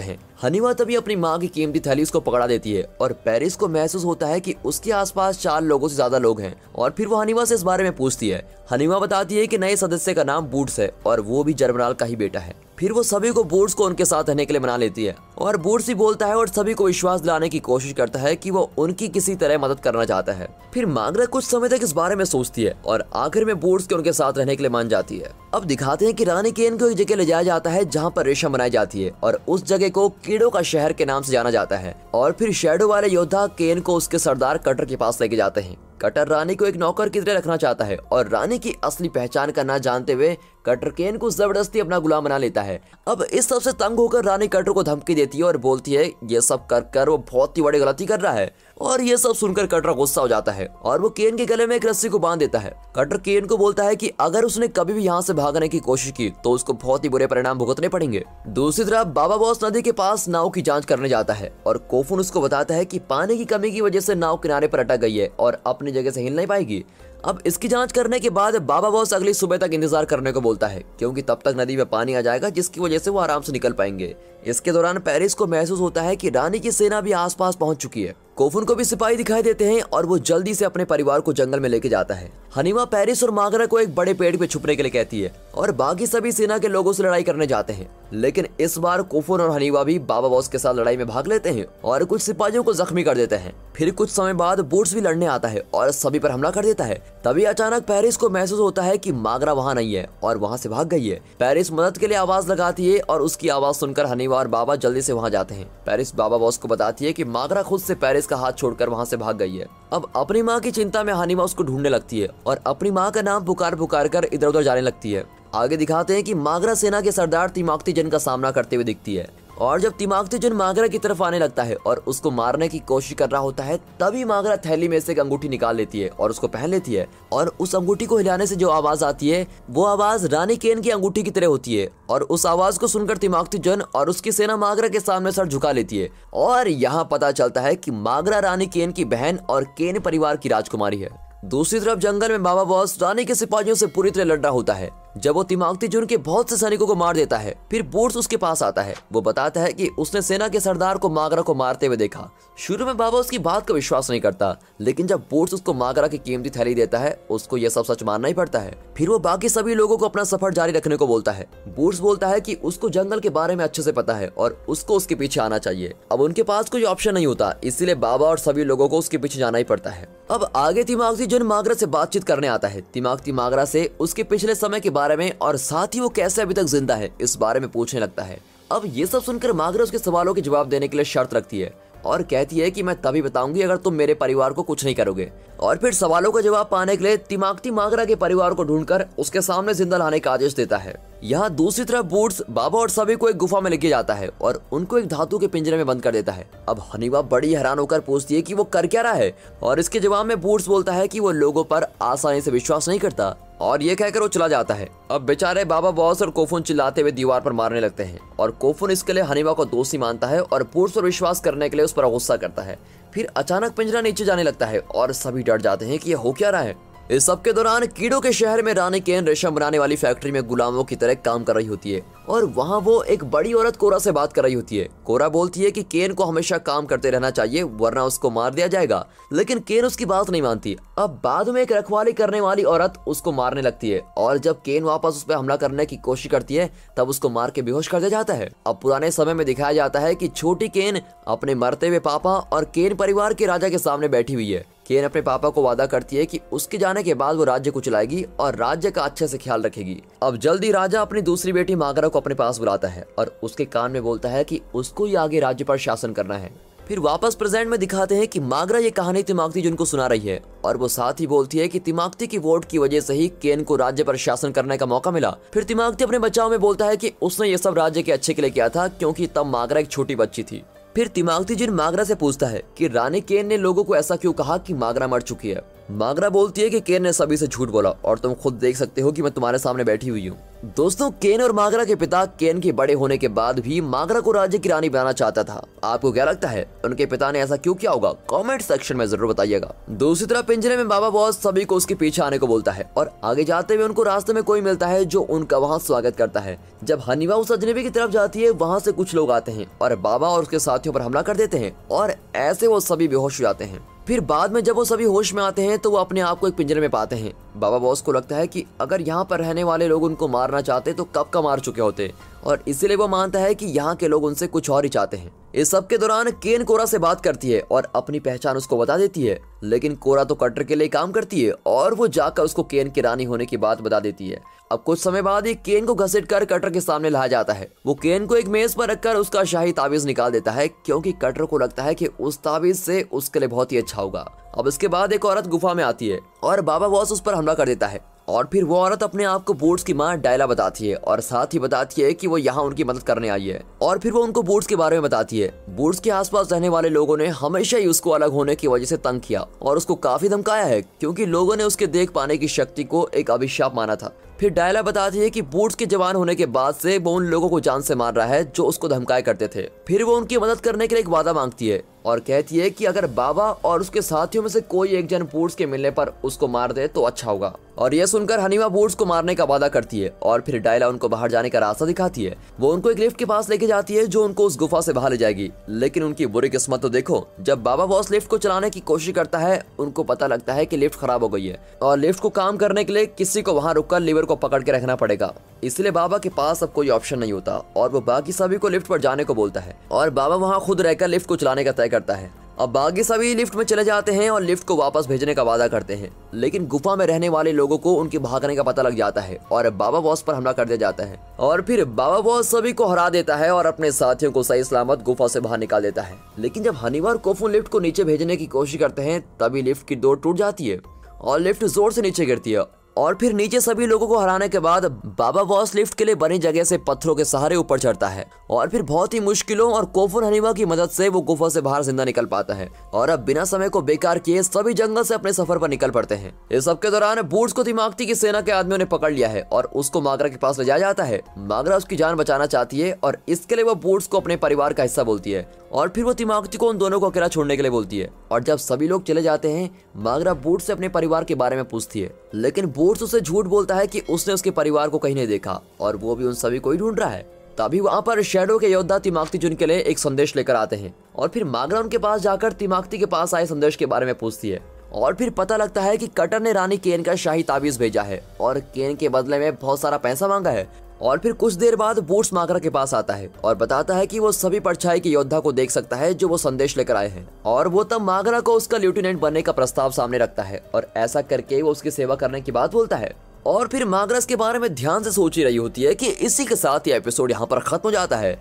हैं। हनीवा तभी अपनी मां की कीमती थैली उसको पकड़ा देती है और पेरिस को महसूस होता है कि उसके आसपास 4 लोगों से ज्यादा लोग हैं और फिर वो हनीवा से इस बारे में पूछती है। हनीवा बताती है कि नए सदस्य का नाम बूट्स है और वो भी जर्मनाल का ही बेटा है। फिर वो सभी को बूट्स को उनके साथ रहने के लिए मना लेती है और बूट्स ही बोलता है और सभी को विश्वास दिलाने की कोशिश करता है कि वो उनकी किसी तरह मदद करना चाहता है। फिर माग्रा कुछ समय तक इस बारे में सोचती है और आखिर में बूट्स के उनके साथ रहने के लिए मान जाती है। अब दिखाते हैं कि रानी केन को एक जगह ले जाया जाता है जहाँ पर रेशम बनाई जाती है और उस जगह को कीड़ों का शहर के नाम से जाना जाता है। और फिर शैडो वाले योद्धा केन को उसके सरदार कटर के पास लेके जाते हैं। कटर रानी को एक नौकर की तरह रखना चाहता है और रानी की असली पहचान का ना जानते हुए कटर केन को जबरदस्ती अपना गुलाम बना लेता है। अब इस सब से तंग होकर रानी कटर को धमकी देती है और बोलती है ये सब कर वो बहुत ही बड़ी गलती कर रहा है। और ये सब सुनकर कटर गुस्सा हो जाता है और वो केन के गले में एक रस्सी को बांध देता है। कटर केन को बोलता है कि अगर उसने कभी भी यहाँ से भागने की कोशिश की तो उसको बहुत ही बुरे परिणाम भुगतने पड़ेंगे। दूसरी तरफ बाबा बॉस नदी के पास नाव की जांच करने जाता है और कोफुन उसको बताता है कि पानी की कमी की वजह से नाव किनारे पर अटक गई है और अपनी जगह से हिल नहीं पाएगी। अब इसकी जांच करने के बाद बाबा बॉस अगली सुबह तक इंतजार करने को बोलता है, क्योंकि तब तक नदी में पानी आ जाएगा, जिसकी वजह से वो आराम से निकल पाएंगे। इसके दौरान पेरिस को महसूस होता है कि रानी की सेना भी आसपास पहुंच चुकी है। कोफुन को भी सिपाही दिखाई देते हैं और वो जल्दी से अपने परिवार को जंगल में लेके जाता है। हनीवा पेरिस और माग्रा को एक बड़े पेड़ पे छुपने के लिए कहती है और बाकी सभी सेना के लोगों से लड़ाई करने जाते हैं। लेकिन इस बार कोफुन और हनीवा भी बाबा बॉस के साथ लड़ाई में भाग लेते हैं और कुछ सिपाहियों को जख्मी कर देते हैं। फिर कुछ समय बाद बूट्स भी लड़ने आता है और सभी पर हमला कर देता है। तभी अचानक पेरिस को महसूस होता है कि माग्रा वहाँ नहीं है और वहाँ से भाग गई है। पेरिस मदद के लिए आवाज लगाती है और उसकी आवाज सुनकर हनीवा और बाबा जल्दी से वहाँ जाते हैं। पेरिस बाबा बॉस को बताती है कि माग्रा खुद से पेरिस का हाथ छोड़कर वहाँ से भाग गई है। अब अपनी माँ की चिंता में हनीवा उसको ढूंढने लगती है और अपनी माँ का नाम पुकार पुकार कर इधर उधर जाने लगती है। आगे दिखाते हैं कि माग्रा सेना के सरदार तिमाक्ती जन का सामना करते हुए दिखती है और जब तिमाक्ती जन माग्रा की तरफ आने लगता है और उसको मारने की कोशिश कर रहा होता है, तभी माग्रा थैली में से एक अंगूठी निकाल लेती है और उसको पहन लेती है। और उस अंगूठी को हिलाने से जो आवाज आती है वो आवाज रानी केन की अंगूठी की तरह होती है और उस आवाज को सुनकर तिमाक्ती जन और उसकी सेना माग्रा के सामने सर झुका लेती है। और यहाँ पता चलता है कि माग्रा रानी केन की बहन और केन परिवार की राजकुमारी है। दूसरी तरफ जंगल में बाबा बॉस रानी के सिपाहियों से पूरी तरह लड़ रहा होता है जब वो तिमाक्ती जुन के बहुत से सैनिकों को मार देता है। फिर बूट्स उसके पास आता है। वो बताता है कि उसने सेना के सरदार को माग्रा को मारते हुए देखा। शुरू में बाबा उसकी बात का विश्वास नहीं करता, लेकिन जब बूट्स उसको माग्रा की कीमती थैली देता है, उसको यह सब सच मानना ही पड़ता है। फिर वो बाकी सभी लोगों को अपना सफर जारी रखने को बोलता है। बूट्स बोलता है कि उसको जंगल के बारे में अच्छे से पता है और उसको उसके पीछे आना चाहिए। अब उनके पास कोई ऑप्शन नहीं होता, इसीलिए बाबा और सभी लोगों को उसके पीछे जाना ही पड़ता है। अब आगे तिमाक्ती जुन माग्रा से बातचीत करने आता है। तिमाक्ती माग्रा से उसके पिछले समय के बारे में और साथ ही वो कैसे अभी तक जिंदा है इस बारे में पूछने लगता है। अब ये सब सुनकर माग्रा उसके सवालों के जवाब देने के लिए शर्त रखती है और कहती है कि मैं तभी बताऊंगी अगर तुम मेरे परिवार को कुछ नहीं करोगे। और फिर सवालों का जवाब पाने के लिए तिमाक्ती माग्रा के परिवार को ढूंढकर उसके सामने जिंदा लाने का आदेश देता है। यहाँ दूसरी तरफ बूट्स बाबा और सभी को एक गुफा में लेके जाता है और उनको एक धातु के पिंजरे में बंद कर देता है। अब हनीवा बड़ी हैरान होकर पूछती है कि वो कर क्या रहा है और इसके जवाब में बूट्स बोलता है कि वो लोगों पर आसानी से विश्वास नहीं करता और ये कहकर वो चला जाता है। अब बेचारे बाबा बॉस और कोफुन चिल्लाते हुए दीवार पर मारने लगते हैं और कोफुन इसके लिए हनीवा को दोषी मानता है और बूट्स पर विश्वास करने के लिए उस पर गुस्सा करता है। फिर अचानक पिंजरा नीचे जाने लगता है और सभी डर जाते हैं कि ये हो क्या रहा है। इस सब के दौरान कीड़ों के शहर में रानी केन रेशम बनाने वाली फैक्ट्री में गुलामों की तरह काम कर रही होती है और वहाँ वो एक बड़ी औरत कोरा से बात कर रही होती है। कोरा बोलती है कि केन को हमेशा काम करते रहना चाहिए वरना उसको मार दिया जाएगा, लेकिन केन उसकी बात नहीं मानती। अब बाद में एक रखवाली करने वाली औरत उसको मारने लगती है और जब केन वापस उस पर हमला करने की कोशिश करती है तब उसको मार के बेहोश कर दिया जाता है। अब पुराने समय में दिखाया जाता है कि छोटी केन अपने मरते हुए पापा और केन परिवार के राजा के सामने बैठी हुई है। केन अपने पापा को वादा करती है कि उसके जाने के बाद वो राज्य को चलाएगी और राज्य का अच्छे से ख्याल रखेगी। अब जल्दी राजा अपनी दूसरी बेटी माग्रा को अपने पास बुलाता है और उसके कान में बोलता है कि उसको ही आगे राज्य पर शासन करना है। फिर वापस प्रेजेंट में दिखाते हैं कि मागरा ये कहानी तिमाकती जुन को सुना रही है और वो साथ ही बोलती है कि तिमाकती की वोट की वजह से ही केन को राज्य पर शासन करने का मौका मिला। फिर तिमाकती अपने बचाव में बोलता है कि उसने ये सब राज्य के अच्छे के लिए किया था क्योंकि तब मागरा एक छोटी बच्ची थी। फिर तिमाकती जुन मागरा से पूछता है कि रानी केन ने लोगों को ऐसा क्यों कहा कि मागरा मर चुकी है। मागरा बोलती है कि केन ने सभी से झूठ बोला और तुम खुद देख सकते हो कि मैं तुम्हारे सामने बैठी हुई हूँ। दोस्तों, केन और मागरा के पिता केन के बड़े होने के बाद भी मागरा को राज्य की रानी बनाना चाहता था। आपको क्या लगता है उनके पिता ने ऐसा क्यों किया होगा? कमेंट सेक्शन में जरूर बताइएगा। दूसरी तरफ पिंजरे में बाबा बॉस सभी को उसके पीछे आने को बोलता है और आगे जाते हुए उनको रास्ते में कोई मिलता है जो उनका वहाँ स्वागत करता है। जब हनीवा उस अजनबी की तरफ जाती है वहाँ से कुछ लोग आते हैं और बाबा और उसके साथियों पर हमला कर देते हैं और ऐसे वो सभी बेहोश हो जाते हैं। फिर बाद में जब वो सभी होश में आते हैं तो वो अपने आप को एक पिंजरे में पाते हैं। बाबा बॉस को लगता है कि अगर यहाँ पर रहने वाले लोग उनको मारना चाहते तो कब का मार चुके होते और इसीलिए वो मानता है कि यहाँ के लोग उनसे कुछ और ही चाहते हैं। इस सब के दौरान केन कोरा से बात करती है और अपनी पहचान उसको बता देती है, लेकिन कोरा तो कटर के लिए काम करती है और वो जाकर उसको केन की रानी होने की बात बता देती है। अब कुछ समय बाद ही केन को घसीट कर कटर के सामने लाया जाता है। वो केन को एक मेज पर रखकर उसका शाही ताबीज निकाल देता है क्योंकि कटर को लगता है कि उस ताबीज से उसके लिए बहुत ही अच्छा होगा। अब इसके बाद एक औरत गुफा में आती है और बाबा बॉस उस पर हमला कर देता है और फिर वो औरत अपने आप को बूट्स की मां डायला बताती है और साथ ही बताती है कि वो यहाँ उनकी मदद करने आई है और फिर वो उनको बूट्स के बारे में बताती है। बूट्स के आसपास रहने वाले लोगों ने हमेशा ही उसको अलग होने की वजह से तंग किया और उसको काफी धमकाया है क्योंकि लोगों ने उसके देख पाने की शक्ति को एक अभिशाप माना था। फिर डायला बताती है कि बूट्स के जवान होने के बाद से वो उन लोगों को जान से मार रहा है जो उसको धमकाया करते थे। फिर वो उनकी मदद करने के लिए एक वादा मांगती है और कहती है कि अगर बाबा और उसके साथियों में से कोई एक जन बूट्स के मिलने पर उसको मार दे तो अच्छा होगा। और यह सुनकर हनीवा बूट्स को मारने का वादा करती है और फिर डायला उनको बाहर जाने का रास्ता दिखाती है। वो उनको एक लिफ्ट के पास लेके जाती है जो उनको उस गुफा से बाहर ले जाएगी, लेकिन उनकी बुरी किस्मत तो देखो, जब बाबा बॉस लिफ्ट को चलाने की कोशिश करता है उनको पता लगता है कि लिफ्ट खराब हो गई है और लिफ्ट को काम करने के लिए किसी को वहाँ रुककर लीवर को पकड़ के रखना पड़ेगा। इसलिए बाबा के पास अब कोई ऑप्शन नहीं होता और वो बाकी सभी को लिफ्ट पर जाने को बोलता है और बाबा वहाँ खुद रहकर लिफ्ट को चलाने का तय करता है। अब बाकी सभी लिफ्ट में चले जाते हैं और लिफ्ट को वापस भेजने का वादा करते हैं, लेकिन गुफा में रहने वाले लोगों को उनके भागने का पता लग जाता है और बाबा बॉस पर हमला कर दिया जाता है और फिर बाबा बॉस सभी को हरा देता है और अपने साथियों को सही सलामत गुफा से बाहर निकाल देता है। लेकिन जब हनीवा और कोफून लिफ्ट को नीचे भेजने की कोशिश करते हैं तभी लिफ्ट की डोर टूट जाती है और लिफ्ट जोर से नीचे गिरती है और फिर नीचे सभी लोगों को हराने के बाद बाबा बॉस लिफ्ट के लिए बनी जगह से पत्थरों के सहारे ऊपर चढ़ता है और फिर बहुत ही मुश्किलों और कोफून हनीवा की मदद से वो गुफा से बाहर जिंदा निकल पाता है और अब बिना समय को बेकार किए सभी जंगल से अपने सफर पर निकल पड़ते हैं। इस सब के दौरान बूट्स को तिमाकती की सेना के आदमियों ने पकड़ लिया है और उसको मागरा के पास ले जाया जाता है। मागरा उसकी जान बचाना चाहती है और इसके लिए वो बूट्स को अपने परिवार का हिस्सा बोलती है और फिर वो तिमाकती को उन दोनों को अकेला छोड़ने के लिए बोलती है। और जब सभी लोग चले जाते हैं मागरा बूट्स से अपने परिवार के बारे में पूछती है, लेकिन बूट्स उसे झूठ बोलता है कि उसने उसके परिवार को कहीं नहीं देखा और वो भी उन सभी को ही ढूंढ रहा है। तभी वहाँ पर शैडो के योद्धा तिमाकती जुन के लिए एक संदेश लेकर आते हैं और फिर मागरा उनके पास जाकर तिमाकती के पास आए संदेश के बारे में पूछती है और फिर पता लगता है कि कटर ने रानी केन का शाही ताबीज भेजा है और केन के बदले में बहुत सारा पैसा मांगा है। और फिर कुछ देर बाद बूट्स मागरा के पास आता है और बताता है कि वो सभी परछाई के योद्धा को देख सकता है जो वो संदेश लेकर आए हैं और वो तब मागरा को उसका लेफ्टिनेंट बनने का प्रस्ताव सामने रखता है और ऐसा करके वो उसकी सेवा करने की बात बोलता है। और फिर मागरा इसके बारे में ध्यान से सोच ही रही होती है कि इसी के साथ ये एपिसोड यहाँ पर खत्म हो जाता है।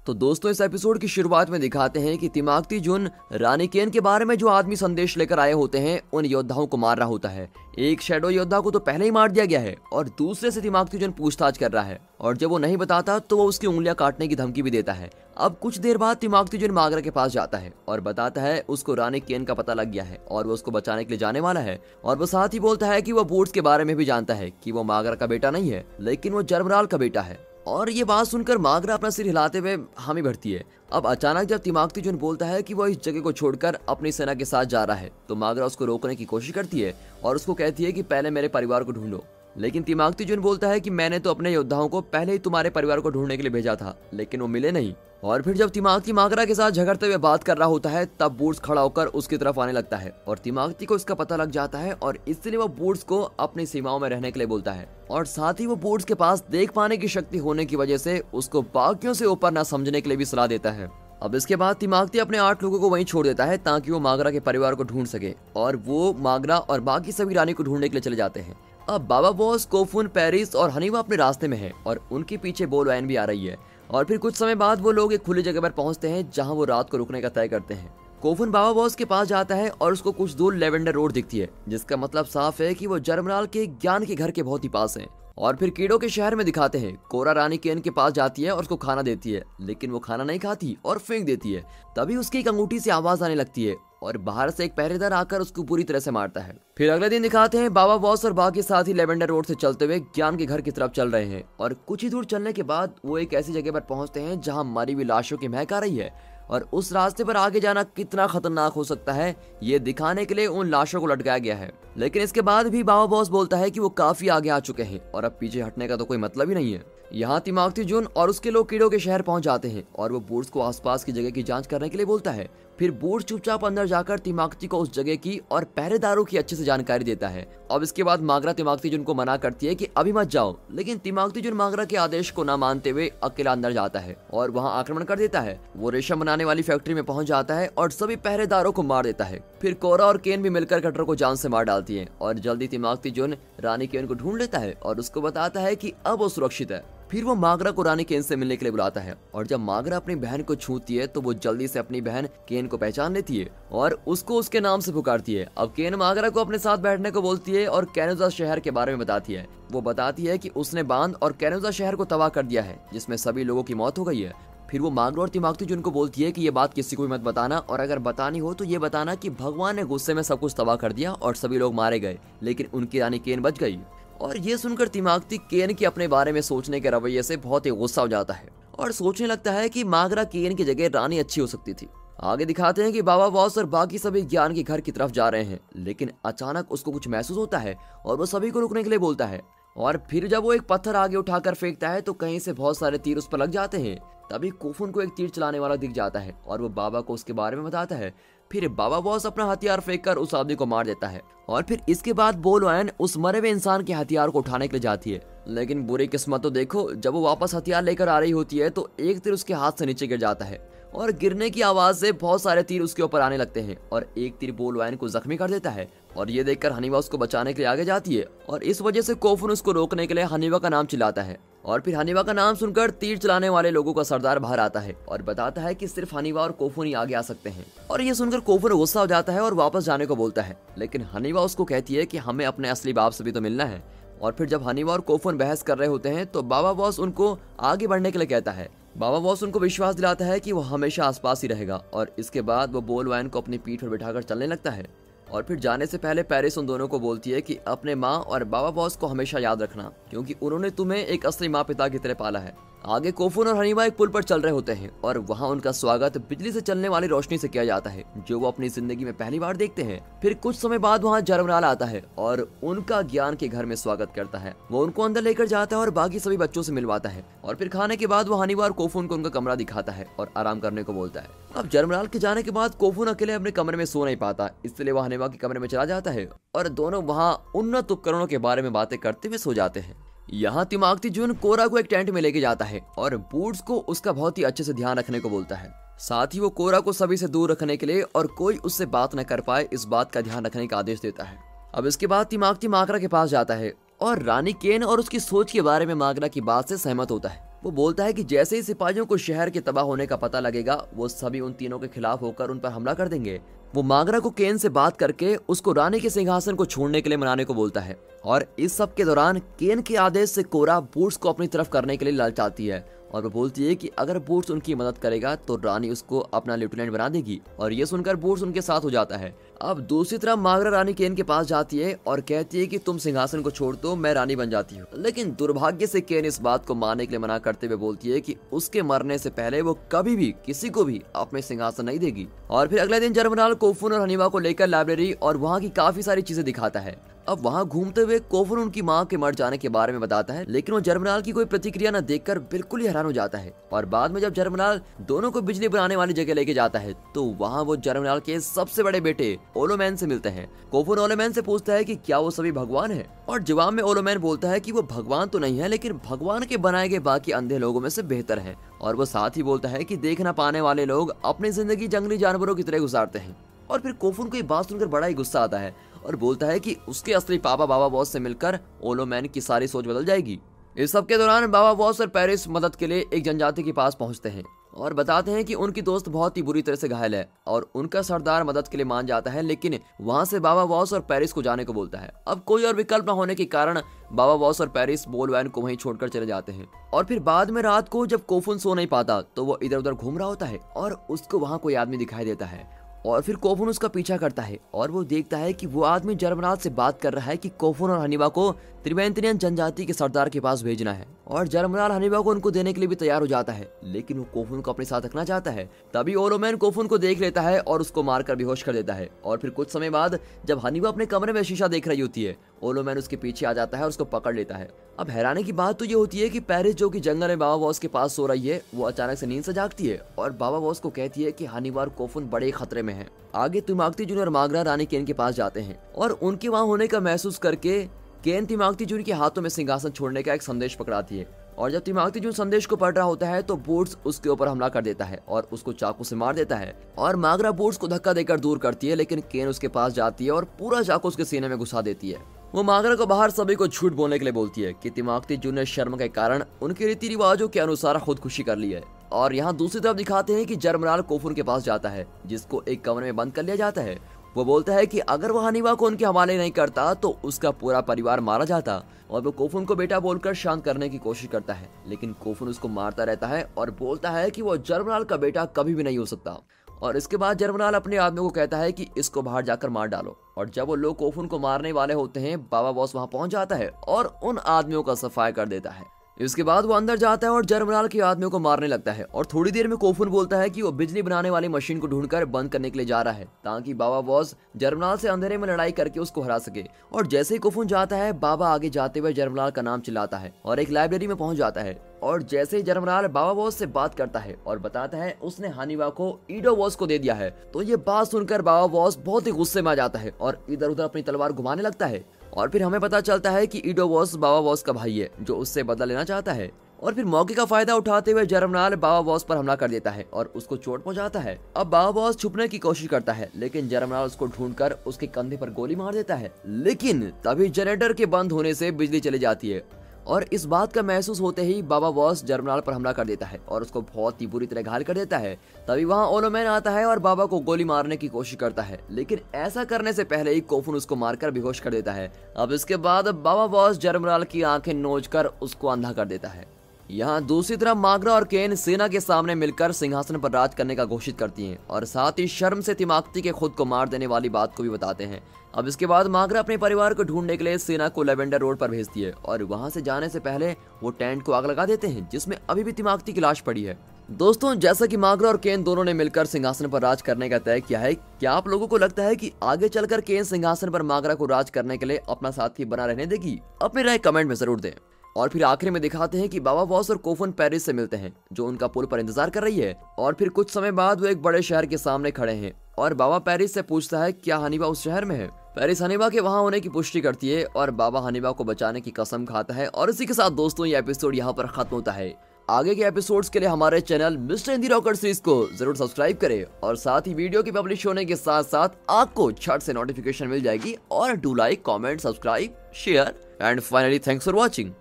तो दोस्तों, इस एपिसोड की शुरुआत में दिखाते हैं कि तिमाकती जुन रानी केन के बारे में जो आदमी संदेश लेकर आए होते हैं उन योद्धाओं को मार रहा होता है। एक शैडो योद्धा को तो पहले ही मार दिया गया है और दूसरे से तिमाकती जुन पूछताछ कर रहा है और जब वो नहीं बताता तो वो उसकी उंगलियां काटने की धमकी भी देता है। अब कुछ देर बाद तिमाकती जुन मागरा के पास जाता है और बताता है उसको रानी केन का पता लग गया है और वो उसको बचाने के लिए जाने वाला है और वो साथ ही बोलता है कि वो बूट्स के बारे में भी जानता है कि वो मागरा का बेटा नहीं है लेकिन वो जर्मराल का बेटा है। और ये बात सुनकर मागरा अपना सिर हिलाते हुए हामी भरती है। अब अचानक जब तिमाकती जुन बोलता है कि वो इस जगह को छोड़कर अपनी सेना के साथ जा रहा है तो मागरा उसको रोकने की कोशिश करती है और उसको कहती है कि पहले मेरे परिवार को ढूंढो, लेकिन तिमाकती जुन बोलता है कि मैंने तो अपने योद्धाओं को पहले ही तुम्हारे परिवार को ढूंढने के लिए भेजा था लेकिन वो मिले नहीं। और फिर जब तिमाकती मागरा के साथ झगड़ते हुए बात कर रहा होता है तब बूट्स खड़ा होकर उसकी तरफ आने लगता है और तिमाकती को इसका पता लग जाता है और इसलिए वो बूट्स को अपनी सीमाओं में रहने के लिए बोलता है और साथ ही वो बूट्स के पास देख पाने की शक्ति होने की वजह से उसको बाकियों से ऊपर न समझने के लिए भी सलाह देता है। अब इसके बाद तिमाकती अपने 8 लोगों को वहीं छोड़ देता है ताकि वो मागरा के परिवार को ढूंढ सके और वो मागरा और बाकी सभी रानी को ढूंढने के लिए चले जाते हैं। अब बाबा बॉस, कोफून, पेरिस और हनीवा अपने रास्ते में है और उनके पीछे बोलवैन भी आ रही है और फिर कुछ समय बाद वो लोग एक खुली जगह पर पहुंचते हैं जहां वो रात को रुकने का तय करते हैं। कोफुन बाबा बॉस के पास जाता है और उसको कुछ दूर लेवेंडर रोड दिखती है, जिसका मतलब साफ है कि वो जर्मनाल के ज्ञान के घर के बहुत ही पास है। और फिर कीड़ों के शहर में दिखाते हैं कोरा रानी केन के पास जाती है और उसको खाना देती है, लेकिन वो खाना नहीं खाती और फेंक देती है। तभी उसकी एक अंगूठी से आवाज आने लगती है और बाहर से एक पहरेदार आकर उसको पूरी तरह से मारता है। फिर अगले दिन दिखाते हैं बाबा बॉस और बाकी साथी लेवेंडर रोड से चलते हुए ज्ञान के घर की तरफ चल रहे हैं और कुछ ही दूर चलने के बाद वो एक ऐसी जगह पर पहुंचते हैं जहां मरी हुई लाशों की महक आ रही है और उस रास्ते पर आगे जाना कितना खतरनाक हो सकता है ये दिखाने के लिए उन लाशों को लटकाया गया है। लेकिन इसके बाद भी बाबा बॉस बोलता है कि वो काफी आगे आ चुके हैं और अब पीछे हटने का तो कोई मतलब ही नहीं है। यहाँ तिमाकती जुन और उसके लोग कीड़ों के शहर पहुंच जाते हैं और वो बूट्स को आसपास की जगह की जांच करने के लिए बोलता है। फिर बूट्स चुपचाप अंदर जाकर तिमाकती को उस जगह की और पहरेदारों की अच्छे से जानकारी देता है। अब इसके बाद मागरा तिमाकती जुन को मना करती है कि अभी मत जाओ, लेकिन तिमाकती जुन मागरा के आदेश को न मानते हुए अकेला अंदर जाता है और वहाँ आक्रमण कर देता है। वो रेशम बनाने वाली फैक्ट्री में पहुंच जाता है और सभी पहरेदारों को मार देता है। फिर कोरा और केन भी मिलकर कटर को जान से मार डालती है और जल्दी तिमाकती जुन रानी केन को ढूंढ लेता है और उसको बताता है कि अब वो सुरक्षित है। फिर वो मागरा को रानी केन से मिलने के लिए बुलाता है और जब मागरा अपनी बहन को छूती है तो वो जल्दी से अपनी बहन केन को पहचान लेती है और उसको उसके नाम से पुकारती है। अब केन मागरा को अपने साथ बैठने को बोलती है और कैनोजा शहर के बारे में बताती है। वो बताती है कि उसने बांध और कैनोजा शहर को तबाह कर दिया है, जिसमें सभी लोगों की मौत हो गई है। फिर वो मागरा और तिमाकती जुन को बोलती है कि ये बात किसी को भी मत बताना और अगर बतानी हो तो ये बताना कि भगवान ने गुस्से में सब कुछ तबाह कर दिया और सभी लोग मारे गए, लेकिन उनकी रानी केन बच गई। और ये सुनकर तिमाकती केन के अपने बारे में सोचने के रवैये से बहुत ही गुस्सा हो जाता है और सोचने लगता है कि मागरा केन की जगह रानी अच्छी हो सकती थी। आगे दिखाते हैं कि बाबा बॉस और बाकी सभी ज्ञान के घर की तरफ जा रहे हैं, लेकिन अचानक उसको कुछ महसूस होता है और वो सभी को रुकने के लिए बोलता है। और फिर जब वो एक पत्थर आगे उठाकर फेंकता है तो कहीं से बहुत सारे तीर उस पर लग जाते हैं। तभी कोफुन को एक तीर चलाने वाला दिख जाता है और वो बाबा को उसके बारे में बताता है। फिर बाबा बॉस अपना हथियार फेंककर उस आदमी को मार देता है और फिर इसके बाद बोलवैन उस मरे हुए इंसान के हथियार को उठाने के लिए जाती है, लेकिन बुरी किस्मत तो देखो, जब वो वापस हथियार लेकर आ रही होती है तो एक तीर उसके हाथ से नीचे गिर जाता है और गिरने की आवाज से बहुत सारे तीर उसके ऊपर आने लगते हैं और एक तीर बोलवैन को जख्मी कर देता है। और ये देखकर हनीवा उसको बचाने के लिए आगे जाती है और इस वजह से कोफुन उसको रोकने के लिए हनीवा का नाम चिल्लाता है। और फिर हनीवा का नाम सुनकर तीर चलाने वाले लोगों का सरदार बाहर आता है और बताता है कि सिर्फ हनीवा और कोफुन ही आगे आ सकते हैं। और ये सुनकर कोफुन गुस्सा हो जाता है और वापस जाने को बोलता है, लेकिन हनीवा उसको कहती है कि हमें अपने असली बाप से भी तो मिलना है। और फिर जब हनीवा और कोफुन बहस कर रहे होते हैं तो बाबा बॉस उनको आगे बढ़ने के लिए कहता है। बाबा बॉस उनको विश्वास दिलाता है कि वो हमेशा आसपास ही रहेगा और इसके बाद वो बोलवैन को अपनी पीठ पर बिठाकर चलने लगता है। और फिर जाने से पहले पेरिस उन दोनों को बोलती है कि अपने माँ और बाबा बॉस को हमेशा याद रखना, क्योंकि उन्होंने तुम्हें एक असली माँ पिता की तरह पाला है। आगे कोफुन और हनीवा एक पुल पर चल रहे होते हैं और वहाँ उनका स्वागत बिजली से चलने वाली रोशनी से किया जाता है, जो वो अपनी जिंदगी में पहली बार देखते हैं। फिर कुछ समय बाद वहाँ जर्मनाल आता है और उनका ज्ञान के घर में स्वागत करता है। वो उनको अंदर लेकर जाता है और बाकी सभी बच्चों से मिलवाता है और फिर खाने के बाद वो हनीवा और कोफुन को उनका कमरा दिखाता है और आराम करने को बोलता है। अब जर्मनाल के जाने के बाद कोफुन अकेले अपने कमरे में सो नहीं पाता, इसलिए वो हनीवा के कमरे में चला जाता है और दोनों वहाँ उन्नत उपकरणों के बारे में बातें करते हुए सो जाते हैं। यहाँ तिमाकती जुन कोरा को एक टेंट में लेके जाता है और बूट्स को उसका बहुत ही अच्छे से ध्यान रखने को बोलता है। साथ ही वो कोरा को सभी से दूर रखने के लिए और कोई उससे बात न कर पाए इस बात का ध्यान रखने का आदेश देता है। अब इसके बाद तिमाकती मागरा के पास जाता है और रानी केन और उसकी सोच के बारे में मागरा की बात से सहमत होता है। वो बोलता है कि जैसे ही सिपाहियों को शहर के तबाह होने का पता लगेगा वो सभी उन तीनों के खिलाफ होकर उन पर हमला कर देंगे। वो मागरा को केन से बात करके उसको रानी के सिंहासन को छोड़ने के लिए मनाने को बोलता है और इस सब के दौरान केन के आदेश से कोरा बूट्स को अपनी तरफ करने के लिए ललचाती है और वो बोलती है कि अगर बूट्स उनकी मदद करेगा तो रानी उसको अपना लेफ्टिनेंट बना देगी और ये सुनकर बूट्स उनके साथ हो जाता है। अब दूसरी तरफ मागरा रानी केन के पास जाती है और कहती है कि तुम सिंहासन को छोड़ दो, मैं रानी बन जाती हूँ, लेकिन दुर्भाग्य से केन इस बात को मानने के लिए मना करते हुए बोलती है कि उसके मरने से पहले वो कभी भी किसी को भी अपने सिंहासन नहीं देगी। और फिर अगले दिन जर्मनाल कोफुन और हनीवा को लेकर लाइब्रेरी और वहाँ की काफी सारी चीजें दिखाता है। अब वहाँ घूमते हुए कोफुन उनकी माँ के मर जाने के बारे में बताता है, लेकिन वो जर्मनाल की कोई प्रतिक्रिया न देखकर बिल्कुल ही हैरान हो जाता है। और बाद में जब जर्मनाल दोनों को बिजली बनाने वाली जगह लेके जाता है तो वहाँ वो जर्मनाल के सबसे बड़े बेटे ओलोमैन से मिलते हैं। कोफुन ओलोमैन से पूछता है कि क्या वो सभी भगवान है और जवाब में ओलोमैन बोलता है कि वो भगवान तो नहीं है, लेकिन भगवान के बनाए गए बाकी अंधे लोगों में से बेहतर है। और वो साथ ही बोलता है कि देख ना पाने वाले लोग अपनी जिंदगी जंगली जानवरों की तरह गुजारते हैं। और फिर कोफुन को ये बात सुनकर बड़ा ही गुस्सा आता है और बोलता है कि उसके असली पापा बाबा बॉस से मिलकर ओलोमैन की सारी सोच बदल जाएगी। इस सब के दौरान बाबा वॉस और पेरिस मदद के लिए एक जनजाति के पास पहुंचते हैं और बताते हैं कि उनकी दोस्त बहुत ही बुरी तरह से घायल है और उनका सरदार मदद के लिए मान जाता है, लेकिन वहां से बाबा वॉस और पेरिस को जाने को बोलता है। अब कोई और विकल्प न होने के कारण बाबा वॉस और पेरिस बोलवैन को वहीं छोड़कर चले जाते हैं। और फिर बाद में रात को जब कोफुन सो नहीं पाता तो वो इधर उधर घूम रहा होता है और उसको वहां कोई आदमी दिखाई देता है और फिर कोफुन उसका पीछा करता है और वो देखता है कि वो आदमी जर्मनाल से बात कर रहा है कि कोफुन और हनीबा को त्रिवेंत्रियन जनजाति के सरदार के पास भेजना है और जर्मनाल हनीबा को उनको देने के लिए भी तैयार हो जाता है, लेकिन वो कोफुन को अपने साथ रखना चाहता है। तभी ओलोमैन कोफुन को देख लेता है और उसको मारकर बेहोश कर देता है। और फिर कुछ समय बाद जब हनीबा अपने कमरे में शीशा देख रही होती है, ओलोमैन उसके पीछे आ जाता है और उसको पकड़ लेता है। अब हैरानी की बात तो ये होती है कि पेरिस जो कि जंगल में बाबा वॉस के पास सो रही है, वो अचानक से नींद से जागती है और बाबा वॉस को कहती है कि हनीबा और कोफुन बड़े खतरे में हैं। आगे तिमाकती जूनियर मागरा रानी केन के पास जाते हैं और उनके वहां होने का महसूस करके केन तिमाकती जून के हाथों में सिंहासन छोड़ने का एक संदेश पकड़ाती है और जब तिमाकती जून संदेश को पढ़ रहा होता है तो बूट्स उसके ऊपर हमला कर देता है और उसको चाकू से मार देता है और मागरा बूट्स को धक्का देकर दूर करती है, लेकिन केन उसके पास जाती है और पूरा चाकू उसके सीने में घुसा देती है। वो मागरा को बाहर सभी को झूठ बोलने के लिए बोलती है कि तिमाकती जून ने शर्म के कारण उनके रीति रिवाजों के अनुसार खुदकुशी कर ली है। और यहाँ दूसरी तरफ दिखाते हैं कि जर्मनाल कोफुन के पास जाता है जिसको एक कमरे में बंद कर लिया जाता है। वो बोलता है कि अगर वो हनीबा को उनके हवाले नहीं करता तो उसका पूरा परिवार मारा जाता और वो कोफुन को बेटा बोलकर शांत करने की कोशिश करता है, लेकिन कोफुन उसको मारता रहता है और बोलता है कि वो जर्मनाल का बेटा कभी भी नहीं हो सकता। और इसके बाद जर्मनाल अपने आदमियों को कहता है कि इसको बाहर जाकर मार डालो और जब वो लोग कोफुन को मारने वाले होते हैं, बाबा वॉस वहां पहुंच जाता है और उन आदमियों का सफाया कर देता है। इसके बाद वो अंदर जाता है और जर्मनाल के आदमियों को मारने लगता है और थोड़ी देर में कोफुन बोलता है कि वो बिजली बनाने वाली मशीन को ढूंढकर बंद करने के लिए जा रहा है ताकि बाबा वॉस जर्मनाल से अंधेरे में लड़ाई करके उसको हरा सके। और जैसे ही कोफुन जाता है, बाबा आगे जाते हुए जर्मनाल का नाम चिल्लाता है और एक लाइब्रेरी में पहुंच जाता है और जैसे ही जर्मनाल बाबा वॉस से बात करता है और बताता है उसने हनीबा को ईडो वॉस को दे दिया है, तो ये बात सुनकर बाबा वॉस बहुत ही गुस्से में आ जाता है और इधर उधर अपनी तलवार घुमाने लगता है। और फिर हमें पता चलता है कि ईडो वॉस बाबा वॉस का भाई है जो उससे बदला लेना चाहता है। और फिर मौके का फायदा उठाते हुए जर्मनाल बाबा वॉस पर हमला कर देता है और उसको चोट पहुंचाता है। अब बाबा वॉस छुपने की कोशिश करता है, लेकिन जर्मनाल उसको ढूंढकर उसके कंधे पर गोली मार देता है। लेकिन तभी जनरेटर के बंद होने से बिजली चली जाती है और इस बात का महसूस होते ही बाबा वॉस जर्मनाल पर हमला कर देता है और उसको बहुत ही बुरी तरह घायल कर देता है। तभी वहां ओलोमैन आता है और बाबा को गोली मारने की कोशिश करता है, लेकिन ऐसा करने से पहले ही कोफुन उसको मारकर बेहोश कर देता है। अब इसके बाद बाबा वॉस जर्मनाल की आंखें नोचकर उसको अंधा कर देता है। यहाँ दूसरी तरफ मागरा और केन सेना के सामने मिलकर सिंहासन पर राज करने का घोषित करती हैं और साथ ही शर्म से तिमाकती के खुद को मार देने वाली बात को भी बताते हैं। अब इसके बाद मागरा अपने परिवार को ढूंढने के लिए सेना को लेवेंडर रोड पर भेजती है और वहां से जाने से पहले वो टेंट को आग लगा देते हैं जिसमें अभी भी तिमाकती की लाश पड़ी है। दोस्तों, जैसा कि मागरा और केन दोनों ने मिलकर सिंहासन पर राज करने का तय किया है, क्या आप लोगों को लगता है कि आगे चलकर केन सिंहासन पर मागरा को राज करने के लिए अपना साथी बना रहने देगी? अपनी राय कमेंट में जरूर दें। और फिर आखिर में दिखाते हैं कि बाबा वॉस और कोफुन पेरिस से मिलते हैं जो उनका पुल पर इंतजार कर रही है। और फिर कुछ समय बाद वो एक बड़े शहर के सामने खड़े हैं और बाबा पेरिस से पूछता है क्या हनीबा उस शहर में है। पेरिस हनीबा के वहां होने की पुष्टि करती है और बाबा हनीबा को बचाने की कसम खाता है। और इसी के साथ दोस्तों ये एपिसोड यहाँ पर खत्म होता है। आगे के एपिसोड्स के लिए हमारे channel mister Hindi rocker series को जरूर सब्सक्राइब करें और साथ ही वीडियो की पब्लिश होने के साथ साथ आपको झट से नोटिफिकेशन मिल जाएगी। और do like, comment, subscribe, share and finally thanks for watching.